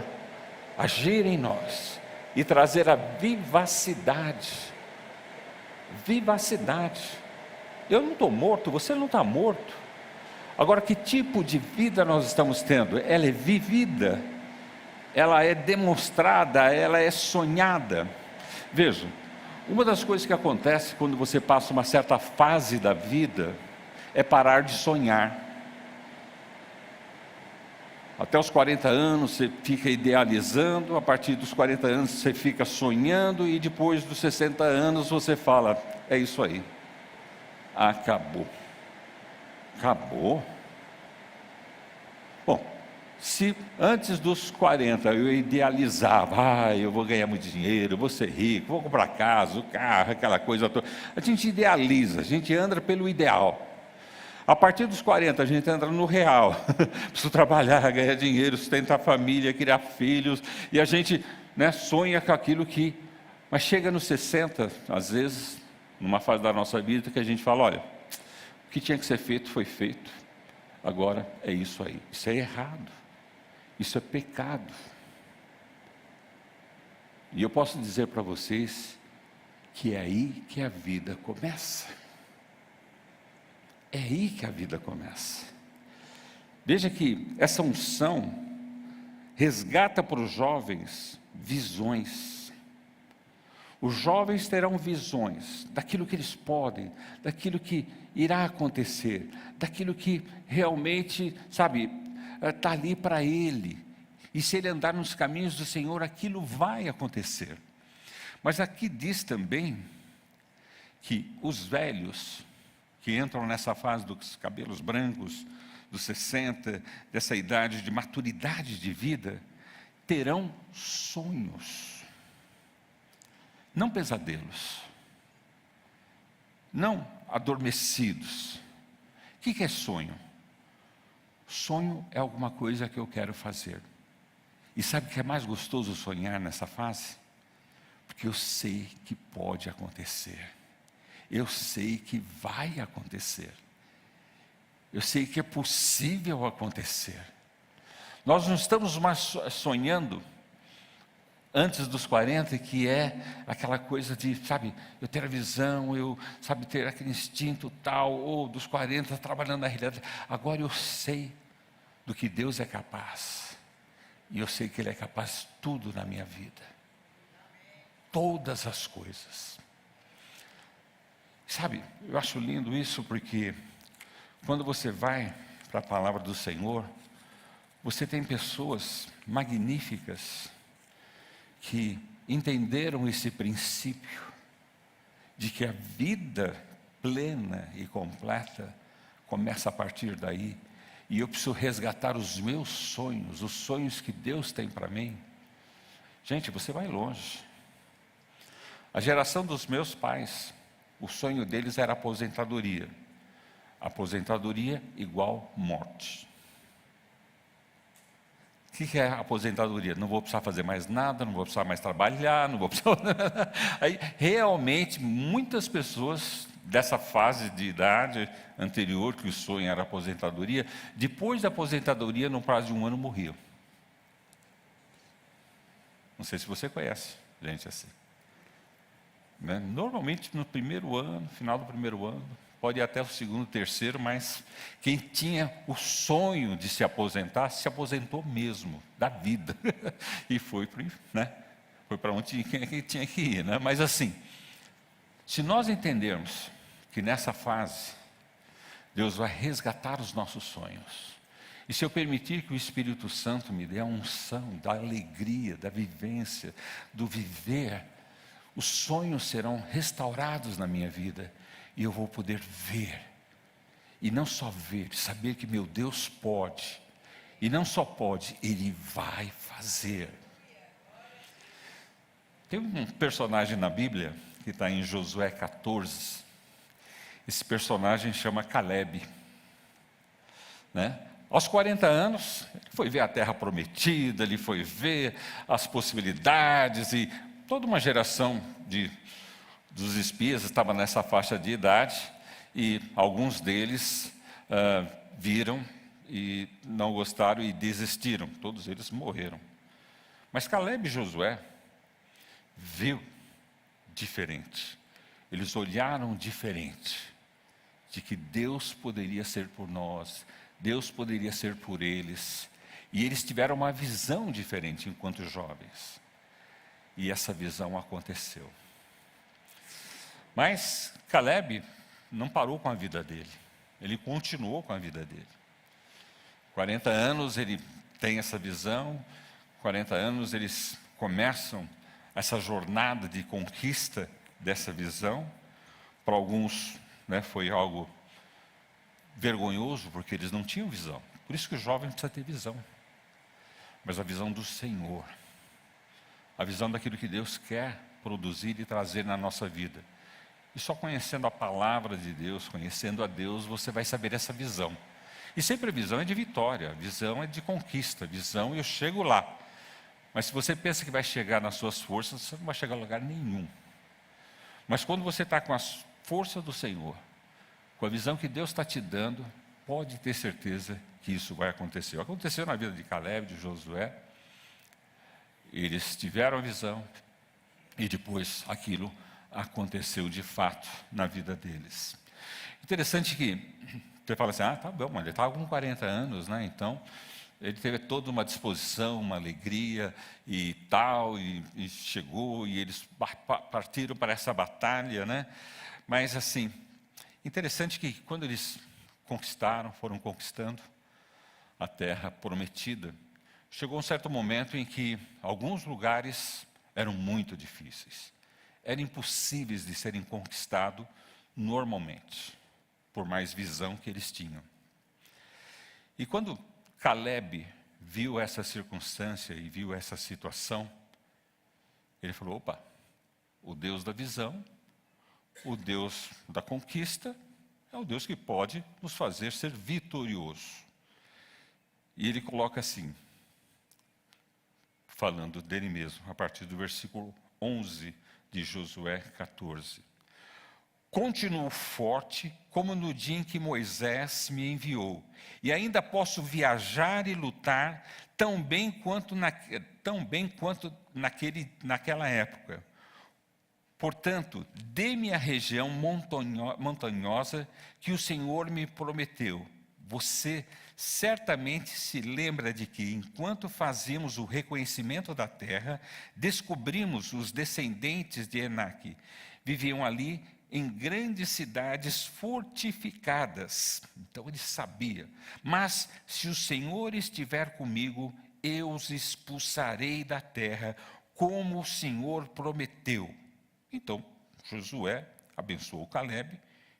agir em nós e trazer a vivacidade. Eu não estou morto, você não está morto. Agora, que tipo de vida nós estamos tendo? Ela é vivida, ela é demonstrada, ela é sonhada. Veja, Uma das coisas que acontece quando você passa uma certa fase da vida é parar de sonhar. Até os 40 anos você fica idealizando, a partir dos 40 anos você fica sonhando, e depois dos 60 anos você fala: é isso aí, acabou. Acabou? Bom, se antes dos 40 eu idealizava: eu vou ganhar muito dinheiro, eu vou ser rico, vou comprar casa, o carro, aquela coisa toda. A gente idealiza, a gente anda pelo ideal. A partir dos 40 a gente entra no real. Preciso trabalhar, ganhar dinheiro, sustentar a família, criar filhos. E a gente, sonha com aquilo que... Mas chega nos 60, às vezes, numa fase da nossa vida, que a gente fala: olha, o que tinha que ser feito foi feito. Agora é isso aí. Isso é errado. Isso é pecado. E eu posso dizer para vocês que é aí que a vida começa. É aí que a vida começa. Veja que essa unção resgata para os jovens visões. Os jovens terão visões daquilo que eles podem, daquilo que irá acontecer, daquilo que realmente, está ali para ele. E se ele andar nos caminhos do Senhor, aquilo vai acontecer. Mas aqui diz também que os velhos, que entram nessa fase dos cabelos brancos, dos 60, dessa idade de maturidade de vida, terão sonhos, não pesadelos, não adormecidos. O que é sonho? Sonho é alguma coisa que eu quero fazer. E sabe o que é mais gostoso sonhar nessa fase? Porque eu sei que pode acontecer. Eu sei que vai acontecer. Eu sei que é possível acontecer. Nós não estamos mais sonhando antes dos 40, que é aquela coisa de, eu ter a visão, eu, ter aquele instinto tal, ou dos 40 trabalhando na realidade. Agora eu sei do que Deus é capaz. E eu sei que Ele é capaz de tudo na minha vida. Todas as coisas. Eu acho lindo isso, porque quando você vai para a palavra do Senhor, você tem pessoas magníficas que entenderam esse princípio de que a vida plena e completa começa a partir daí. E eu preciso resgatar os meus sonhos, os sonhos que Deus tem para mim. Gente, você vai longe. A geração dos meus pais, o sonho deles era aposentadoria. Aposentadoria igual morte. O que é aposentadoria? Não vou precisar fazer mais nada, não vou precisar mais trabalhar, não vou precisar... Aí, realmente, muitas pessoas dessa fase de idade anterior, que o sonho era aposentadoria, depois da aposentadoria, no prazo de 1 ano, morriam. Não sei se você conhece gente assim. Normalmente no primeiro ano, final do primeiro ano, pode ir até o segundo, terceiro, mas quem tinha o sonho de se aposentar, se aposentou mesmo, da vida. E foi para onde tinha que ir. Mas assim, se nós entendermos que nessa fase, Deus vai resgatar os nossos sonhos, e se eu permitir que o Espírito Santo me dê a unção da alegria, da vivência, do viver, os sonhos serão restaurados na minha vida, e eu vou poder ver, e não só ver, saber que meu Deus pode, e não só pode, Ele vai fazer. Tem um personagem na Bíblia, que está em Josué 14, esse personagem chama Caleb, Aos 40 anos, ele foi ver a terra prometida, ele foi ver as possibilidades, e toda uma geração dos espias estava nessa faixa de idade, e alguns deles viram e não gostaram e desistiram, todos eles morreram. Mas Caleb e Josué viu diferente, eles olharam diferente, de que Deus poderia ser por nós, Deus poderia ser por eles, e eles tiveram uma visão diferente enquanto jovens, e essa visão aconteceu. Mas Caleb não parou com a vida dele. Ele continuou com a vida dele. 40 anos ele tem essa visão, 40 anos eles começam essa jornada de conquista dessa visão. Para alguns, né, foi algo vergonhoso, porque eles não tinham visão. Por isso que o jovem precisa ter visão. Mas a visão do Senhor, a visão daquilo que Deus quer produzir e trazer na nossa vida. E só conhecendo a palavra de Deus, conhecendo a Deus, você vai saber essa visão. E sempre a visão é de vitória, a visão é de conquista, a visão eu chego lá. Mas se você pensa que vai chegar nas suas forças, você não vai chegar a lugar nenhum. Mas quando você está com a força do Senhor, com a visão que Deus está te dando, pode ter certeza que isso vai acontecer. Aconteceu na vida de Caleb, de Josué. Eles tiveram a visão e depois aquilo aconteceu de fato na vida deles. Interessante que você fala assim, tá bom, mas ele estava com 40 anos, né? Então ele teve toda uma disposição, uma alegria e tal, e chegou, e eles partiram para essa batalha, né? Mas assim, interessante que quando eles conquistaram, foram conquistando a terra prometida, chegou um certo momento em que alguns lugares eram muito difíceis. Eram impossíveis de serem conquistados normalmente, por mais visão que eles tinham. E quando Caleb viu essa circunstância e viu essa situação, ele falou, opa, o Deus da visão, o Deus da conquista, é o Deus que pode nos fazer ser vitorioso. E ele coloca assim, falando dele mesmo, a partir do versículo 11 de Josué 14. Continuo forte como no dia em que Moisés me enviou, e ainda posso viajar e lutar tão bem quanto naquela época. Portanto, dê-me a região montanhosa que o Senhor me prometeu. Você certamente se lembra de que, enquanto fazíamos o reconhecimento da terra, descobrimos os descendentes de Enaque. Viviam ali em grandes cidades fortificadas. Então ele sabia. Mas se o Senhor estiver comigo, eu os expulsarei da terra, como o Senhor prometeu. Então Josué abençoou Caleb,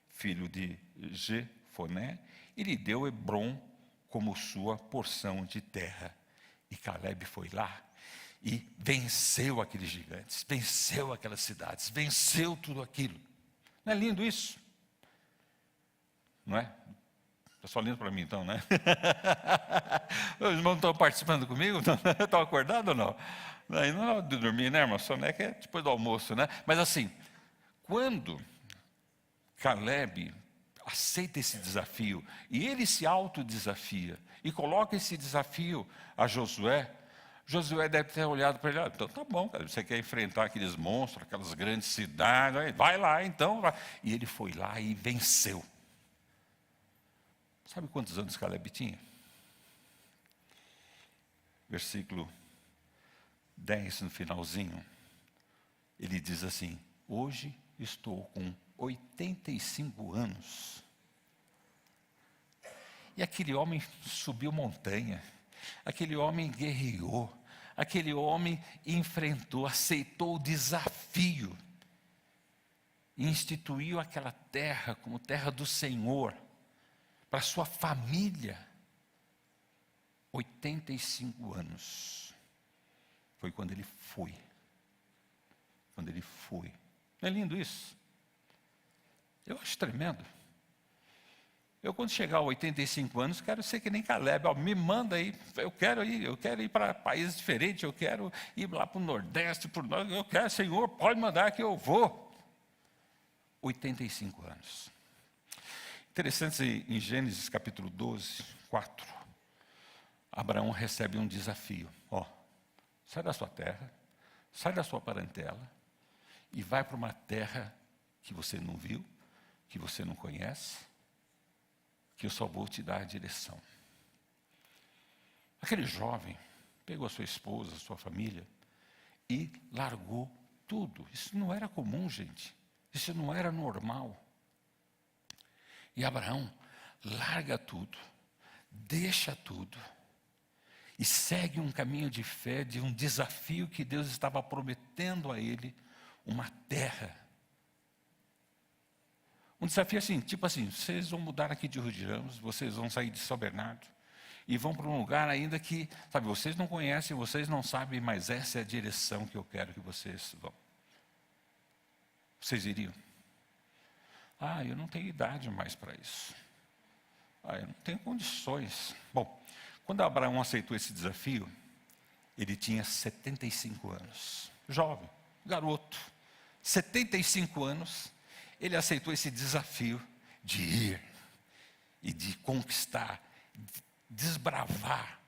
filho de Jefoné, e lhe deu Hebrom como sua porção de terra. E Caleb foi lá e venceu aqueles gigantes, venceu aquelas cidades, venceu tudo aquilo. Não é lindo isso? Não é? Está só lindo para mim então, né? Os irmãos estão participando comigo? Estão acordados ou não? Não, não é de dormir, né, irmão? Soneca é depois do almoço, né? Mas assim, quando Caleb aceita esse desafio, e ele se autodesafia, e coloca esse desafio a Josué, Josué deve ter olhado para ele, então tá bom, cara, você quer enfrentar aqueles monstros, aquelas grandes cidades, vai lá então. Vai. E ele foi lá e venceu. Sabe quantos anos Caleb tinha? Versículo 10, no finalzinho, ele diz assim, hoje estou com 85 anos. E aquele homem subiu montanha, aquele homem guerreou, aquele homem enfrentou, aceitou o desafio, e instituiu aquela terra como terra do Senhor, para sua família. 85 anos. Foi quando ele foi. Quando ele foi. Não é lindo isso? Eu acho tremendo. Eu, quando chegar a 85 anos, quero ser que nem Caleb. Me manda aí, eu quero ir para países diferentes, eu quero ir lá para o Nordeste, eu quero, Senhor, pode mandar que eu vou. 85 anos. Interessante, em Gênesis capítulo 12, 4, Abraão recebe um desafio. Sai da sua terra, sai da sua parentela, e vai para uma terra que você não viu, que você não conhece, que eu só vou te dar a direção. Aquele jovem pegou a sua esposa, a sua família, e largou tudo. Isso não era comum, gente. Isso não era normal. E Abraão larga tudo, deixa tudo e segue um caminho de fé, de um desafio que Deus estava prometendo a ele, uma terra. Um desafio assim, tipo assim, vocês vão mudar aqui de Rio de Ramos, vocês vão sair de São Bernardo e vão para um lugar ainda que, sabe, vocês não conhecem, vocês não sabem, mas essa é a direção que eu quero que vocês vão. Vocês iriam? Ah, eu não tenho idade mais para isso. Ah, eu não tenho condições. Bom, quando Abraão aceitou esse desafio, ele tinha 75 anos. Jovem, garoto. 75 anos, ele aceitou esse desafio de ir e de conquistar, desbravar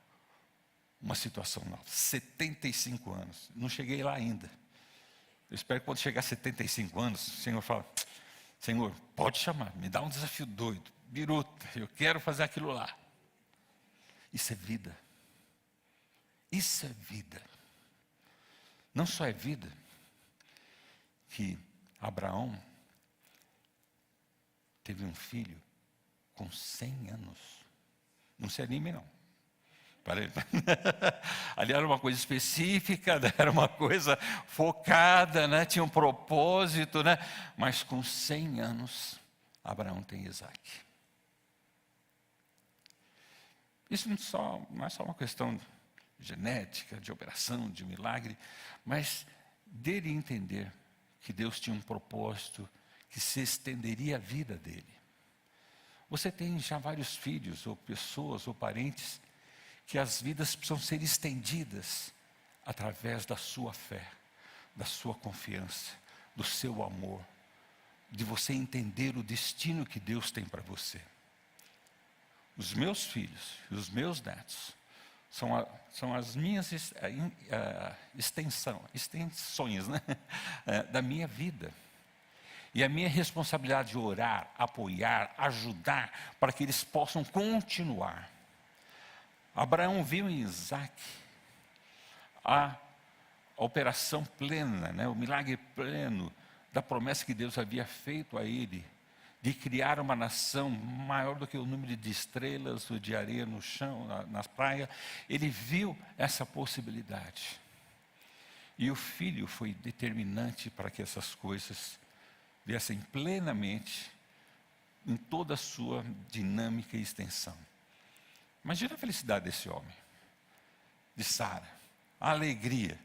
uma situação nova. 75 anos. Não cheguei lá ainda. Eu espero que quando chegar a 75 anos, o Senhor fala: Senhor, pode chamar, me dá um desafio doido, biruta, eu quero fazer aquilo lá. Isso é vida. Isso é vida. Não só é vida, que Abraão teve um filho com 100 anos. Não se anime, não. Ali era uma coisa específica, era uma coisa focada, né? Tinha um propósito, né? Mas com 100 anos, Abraão tem Isaac. Isso não é só uma questão genética, de operação, de milagre, mas dele entender que Deus tinha um propósito que se estenderia a vida dele. Você tem já vários filhos, ou pessoas, ou parentes, que as vidas precisam ser estendidas através da sua fé, da sua confiança, do seu amor, de você entender o destino que Deus tem para você. Os meus filhos e os meus netos são as minhas extensões, né? Da minha vida. E a minha responsabilidade de orar, apoiar, ajudar, para que eles possam continuar. Abraão viu em Isaac a operação plena, né, o milagre pleno da promessa que Deus havia feito a ele, de criar uma nação maior do que o número de estrelas ou de areia no chão, na praia. Ele viu essa possibilidade. E o filho foi determinante para que essas coisas viessem plenamente em toda a sua dinâmica e extensão. Imagina a felicidade desse homem, de Sara, a alegria,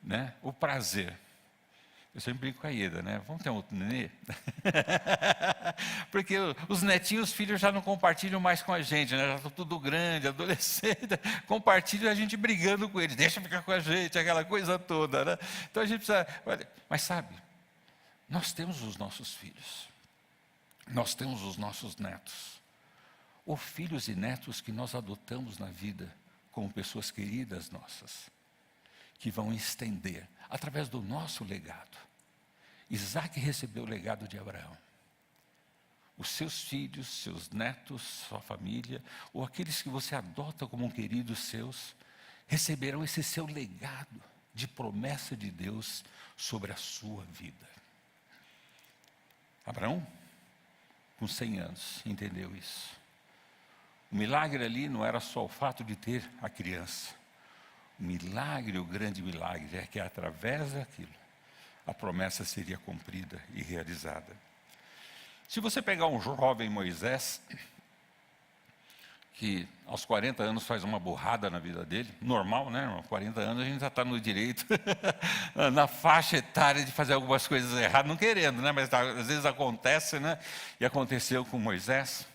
né? O prazer. Eu sempre brinco com a Ieda, né? Vamos ter um outro nenê? Porque os netinhos, os filhos já não compartilham mais com a gente, né? Já estão tudo grande, adolescente, compartilham a gente brigando com eles, deixa ficar com a gente, aquela coisa toda, né? Então a gente precisa... Mas sabe, nós temos os nossos filhos, nós temos os nossos netos, ou filhos e netos que nós adotamos na vida como pessoas queridas nossas, que vão estender através do nosso legado. Isaac recebeu o legado de Abraão. Os seus filhos, seus netos, sua família, ou aqueles que você adota como queridos seus, receberão esse seu legado de promessa de Deus sobre a sua vida. Abraão, com 100 anos, entendeu isso. O milagre ali não era só o fato de ter a criança. O milagre, o grande milagre, é que através daquilo, a promessa seria cumprida e realizada. Se você pegar um jovem Moisés, que aos 40 anos faz uma burrada na vida dele, normal, né? Aos 40 anos a gente já está no direito, na faixa etária de fazer algumas coisas erradas, não querendo, né? Mas às vezes acontece, né? E aconteceu com Moisés.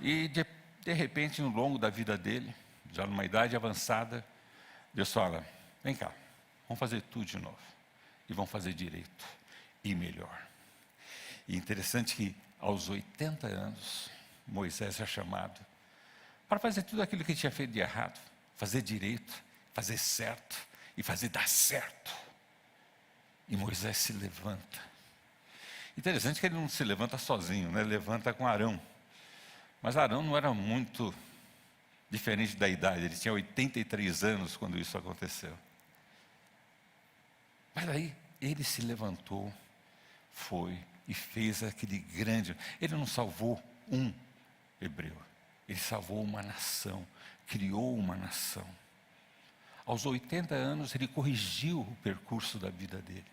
E de repente, no longo da vida dele, já numa idade avançada, Deus fala: vem cá, vamos fazer tudo de novo. E vamos fazer direito e melhor. E interessante que aos 80 anos, Moisés é chamado para fazer tudo aquilo que ele tinha feito de errado, fazer direito, fazer certo e fazer dar certo. E Moisés se levanta. Interessante que ele não se levanta sozinho, né? Ele levanta com Arão. Mas Arão não era muito diferente da idade, ele tinha 83 anos quando isso aconteceu. Mas aí ele se levantou foi e fez aquele grande... Ele não salvou um hebreu, ele salvou uma nação, criou uma nação. Aos 80 anos, ele corrigiu o percurso da vida dele.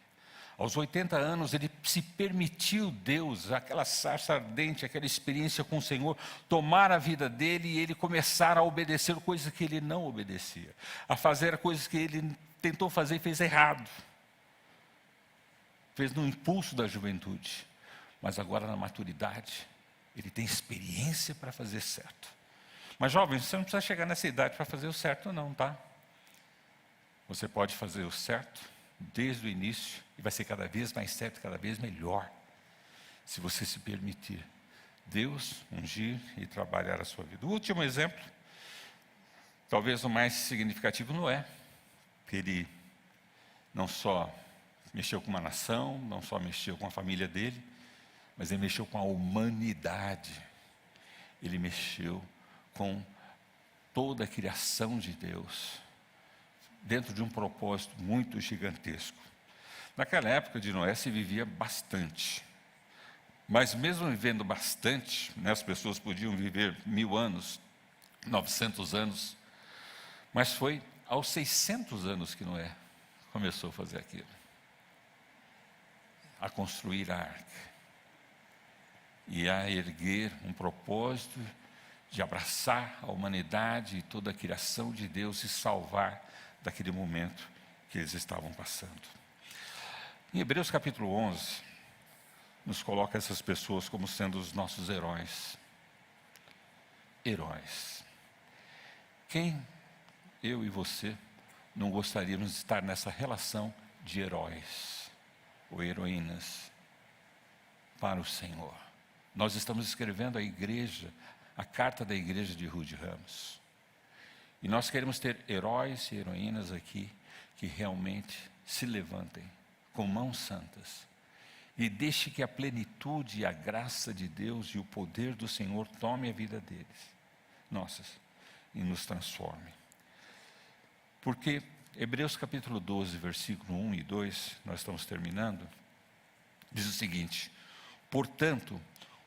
Aos 80 anos, ele se permitiu, Deus, aquela sarça ardente, aquela experiência com o Senhor, tomar a vida dele e ele começar a obedecer coisas que ele não obedecia, a fazer coisas que ele tentou fazer e fez errado. Fez no impulso da juventude, mas agora na maturidade, ele tem experiência para fazer certo. Mas jovens, você não precisa chegar nessa idade para fazer o certo não, tá? Você pode fazer o certo desde o início e vai ser cada vez mais certo, cada vez melhor, se você se permitir Deus ungir e trabalhar a sua vida. O último exemplo, talvez o mais significativo, Noé. Ele não só mexeu com uma nação, não só mexeu com a família dele, mas ele mexeu com a humanidade. Ele mexeu com toda a criação de Deus, dentro de um propósito muito gigantesco. Naquela época de Noé se vivia bastante. Mas mesmo vivendo bastante, né, as pessoas podiam viver 1000 anos, 900 anos, mas foi aos 600 anos que Noé começou a fazer aquilo. A construir a arca. E a erguer um propósito de abraçar a humanidade e toda a criação de Deus e salvar daquele momento que eles estavam passando. Em Hebreus capítulo 11, nos coloca essas pessoas como sendo os nossos heróis. Heróis. Quem, eu e você, não gostaríamos de estar nessa relação de heróis ou heroínas para o Senhor? Nós estamos escrevendo a igreja, a carta da igreja de Rude Ramos. E nós queremos ter heróis e heroínas aqui que realmente se levantem com mãos santas e deixe que a plenitude e a graça de Deus e o poder do Senhor tome a vida deles, nossas, e nos transforme. Porque Hebreus capítulo 12, versículo 1 e 2, nós estamos terminando, diz o seguinte: portanto,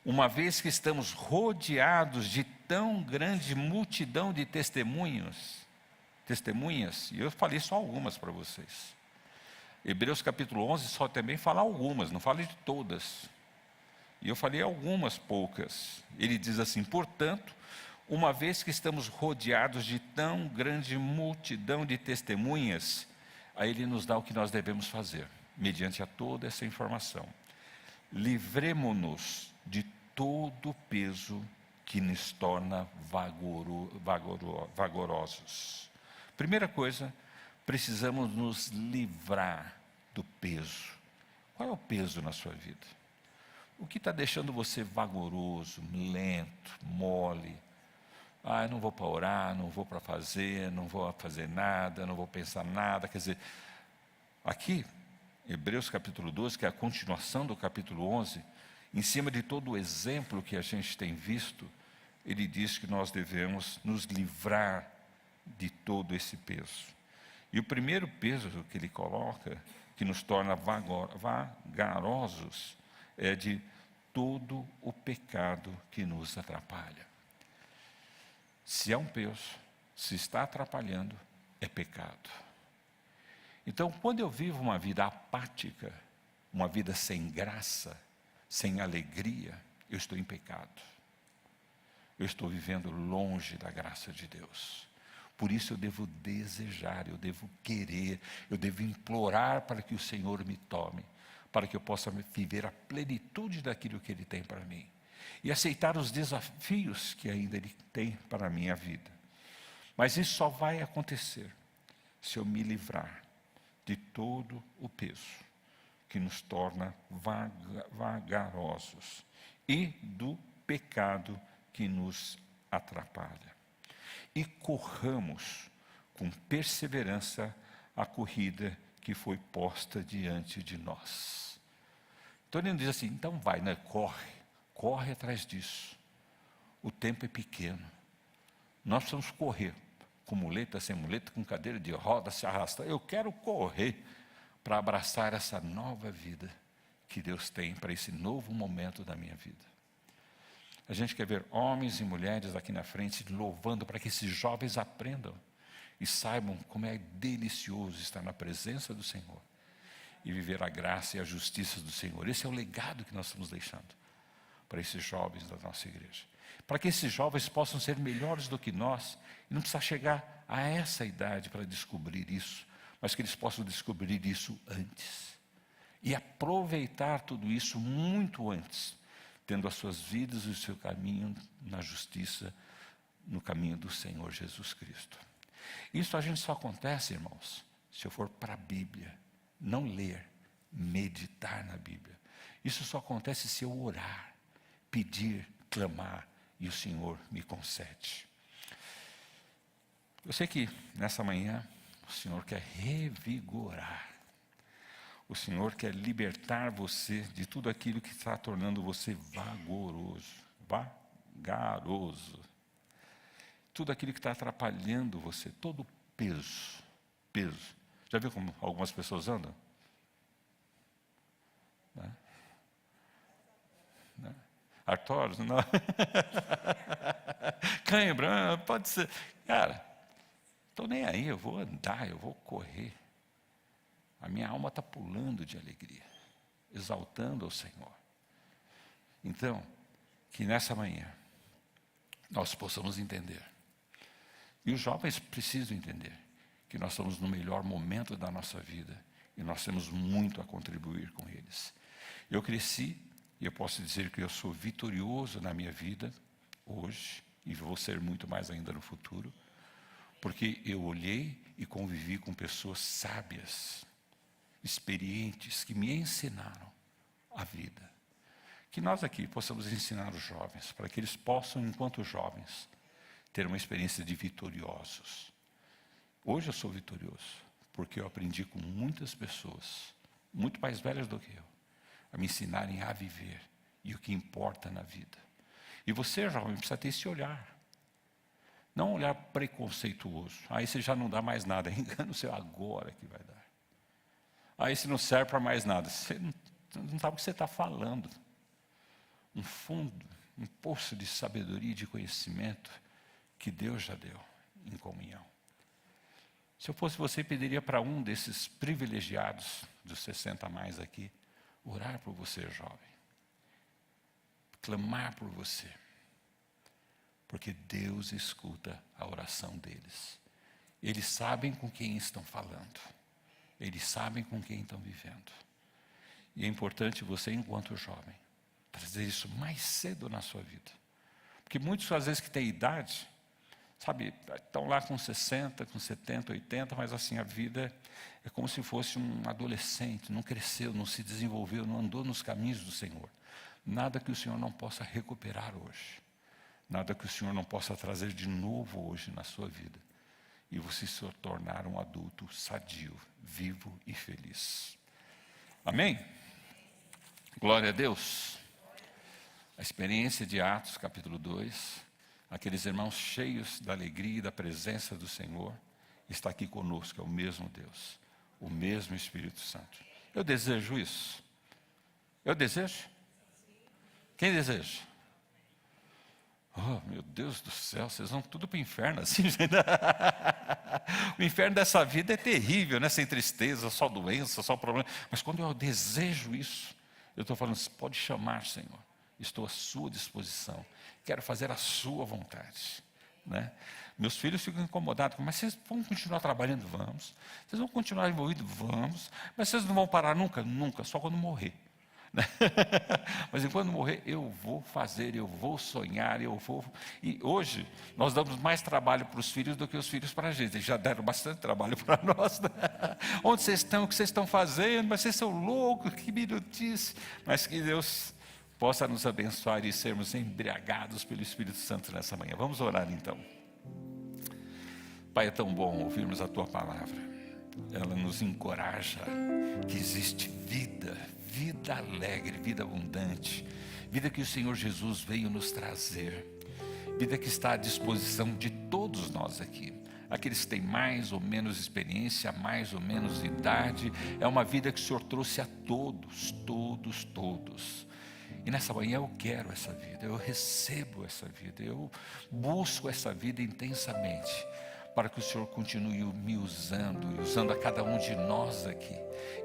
uma vez que estamos rodeados de tão grande multidão de testemunhas, e eu falei só algumas para vocês. Hebreus capítulo 11 só também fala algumas, não fala de todas. E eu falei algumas poucas. Ele diz assim: portanto, uma vez que estamos rodeados de tão grande multidão de testemunhas, aí ele nos dá o que nós devemos fazer, mediante a toda essa informação. Livremo-nos de todo o peso que nos torna vagarosos. Primeira coisa, precisamos nos livrar do peso. Qual é o peso na sua vida? O que está deixando você vagaroso, lento, mole? Eu não vou para orar, não vou para fazer, não vou fazer nada, não vou pensar nada. Quer dizer, aqui, Hebreus capítulo 12, que é a continuação do capítulo 11, em cima de todo o exemplo que a gente tem visto, ele diz que nós devemos nos livrar de todo esse peso. E o primeiro peso que ele coloca, que nos torna vagarosos, é de todo o pecado que nos atrapalha. Se é um peso, se está atrapalhando, é pecado. Então, quando eu vivo uma vida apática, uma vida sem graça, sem alegria, eu estou em pecado. Eu estou vivendo longe da graça de Deus. Por isso eu devo desejar, eu devo querer, eu devo implorar para que o Senhor me tome, para que eu possa viver a plenitude daquilo que Ele tem para mim. E aceitar os desafios que ainda Ele tem para a minha vida. Mas isso só vai acontecer se eu me livrar de todo o peso que nos torna vagarosos e do pecado que nos atrapalha. E corramos com perseverança a corrida que foi posta diante de nós. Então ele não diz assim, então vai, né? Corre atrás disso. O tempo é pequeno. Nós precisamos correr, com muleta, sem muleta, com cadeira de roda, se arrastar. Eu quero correr para abraçar essa nova vida que Deus tem para esse novo momento da minha vida. A gente quer ver homens e mulheres aqui na frente louvando para que esses jovens aprendam e saibam como é delicioso estar na presença do Senhor e viver a graça e a justiça do Senhor. Esse é o legado que nós estamos deixando para esses jovens da nossa igreja. Para que esses jovens possam ser melhores do que nós e não precisar chegar a essa idade para descobrir isso, mas que eles possam descobrir isso antes e aproveitar tudo isso muito antes, tendo as suas vidas e o seu caminho na justiça, no caminho do Senhor Jesus Cristo. Isso a gente só acontece, irmãos, se eu for para a Bíblia, não ler, meditar na Bíblia. Isso só acontece se eu orar, pedir, clamar, e o Senhor me concede. Eu sei que nessa manhã o Senhor quer revigorar. O Senhor quer libertar você de tudo aquilo que está tornando você vagaroso. Tudo aquilo que está atrapalhando você, todo o peso. Já viu como algumas pessoas andam? Né? Artróise? Não. Cãibra, pode ser. Cara, estou nem aí, eu vou andar, eu vou correr. A minha alma está pulando de alegria, exaltando ao Senhor. Então, que nessa manhã nós possamos entender, e os jovens precisam entender, que nós estamos no melhor momento da nossa vida e nós temos muito a contribuir com eles. Eu cresci e eu posso dizer que eu sou vitorioso na minha vida hoje e vou ser muito mais ainda no futuro, porque eu olhei e convivi com pessoas sábias, experientes, que me ensinaram a vida. Que nós aqui possamos ensinar os jovens, para que eles possam, enquanto jovens, ter uma experiência de vitoriosos. Hoje eu sou vitorioso, porque eu aprendi com muitas pessoas, muito mais velhas do que eu, a me ensinarem a viver e o que importa na vida. E você, jovem, precisa ter esse olhar. Não um olhar preconceituoso. Aí você já não dá mais nada, engana o seu agora que vai dar. Aí você não serve para mais nada, você não sabe o que você está falando. Um fundo, um poço de sabedoria e de conhecimento que Deus já deu em comunhão. Se eu fosse você, pediria para um desses privilegiados dos 60 a mais aqui, orar por você, jovem. Clamar por você. Porque Deus escuta a oração deles. Eles sabem com quem estão falando. Eles sabem com quem estão vivendo. E é importante você, enquanto jovem, trazer isso mais cedo na sua vida. Porque muitos, às vezes, que têm idade, sabe, estão lá com 60, com 70, 80, mas assim, a vida é como se fosse um adolescente, não cresceu, não se desenvolveu, não andou nos caminhos do Senhor. Nada que o Senhor não possa recuperar hoje. Nada que o Senhor não possa trazer de novo hoje na sua vida. E você se tornar um adulto sadio, vivo e feliz. Amém? Glória a Deus. A experiência de Atos, capítulo 2, aqueles irmãos cheios da alegria e da presença do Senhor, está aqui conosco, é o mesmo Deus, o mesmo Espírito Santo. Eu desejo isso. Eu desejo? Quem deseja? Oh, meu Deus do céu, vocês vão tudo para o inferno assim, gente. O inferno dessa vida é terrível, né? Sem tristeza, só doença, só problema. Mas quando eu desejo isso, eu estou falando, pode chamar, Senhor. Estou à sua disposição. Quero fazer a sua vontade. Né? Meus filhos ficam incomodados. Mas vocês vão continuar trabalhando? Vamos. Vocês vão continuar envolvidos? Vamos. Mas vocês não vão parar nunca? Nunca, só quando morrer. Mas enquanto morrer, eu vou fazer, eu vou sonhar, eu vou. E hoje nós damos mais trabalho para os filhos do que os filhos para a gente. Eles já deram bastante trabalho para nós. Né? Onde vocês estão? O que vocês estão fazendo? Mas vocês são loucos, que minutice. Mas que Deus possa nos abençoar e sermos embriagados pelo Espírito Santo nessa manhã. Vamos orar então. Pai, é tão bom ouvirmos a Tua palavra. Ela nos encoraja que existe vida alegre, vida abundante, vida que o Senhor Jesus veio nos trazer, vida que está à disposição de todos nós aqui. Aqueles que têm mais ou menos experiência, mais ou menos idade. É uma vida que o Senhor trouxe a todos, todos, todos. E nessa manhã eu quero essa vida, eu recebo essa vida, eu busco essa vida intensamente, para que o Senhor continue me usando, e usando a cada um de nós aqui,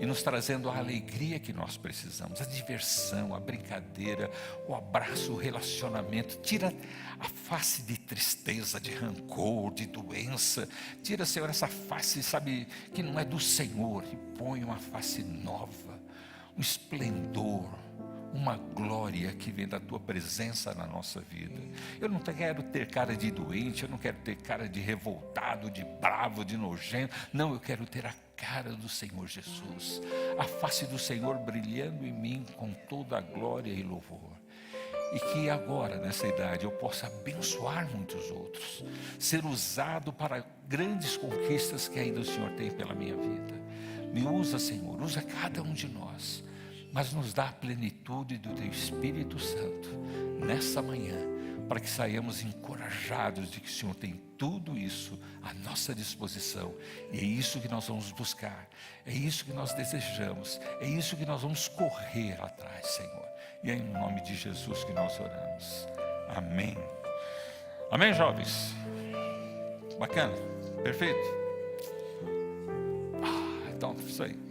e nos trazendo a alegria que nós precisamos, a diversão, a brincadeira, o abraço, o relacionamento. Tira a face de tristeza, de rancor, de doença. Tira, Senhor, essa face, sabe, que não é do Senhor, e põe uma face nova, um esplendor, uma glória que vem da tua presença na nossa vida. Eu não quero ter cara de doente, eu não quero ter cara de revoltado, de bravo, de nojento. Não, eu quero ter a cara do Senhor Jesus, a face do Senhor brilhando em mim com toda a glória e louvor. E que agora, nessa idade, eu possa abençoar muitos outros, ser usado para grandes conquistas que ainda o Senhor tem pela minha vida. Me usa, Senhor, usa cada um de nós, mas nos dá a plenitude do Teu Espírito Santo nessa manhã, para que saiamos encorajados de que o Senhor tem tudo isso à nossa disposição. E é isso que nós vamos buscar, é isso que nós desejamos, é isso que nós vamos correr atrás, Senhor. E é em nome de Jesus que nós oramos. Amém. Amém, jovens? Bacana? Perfeito? Então, isso aí.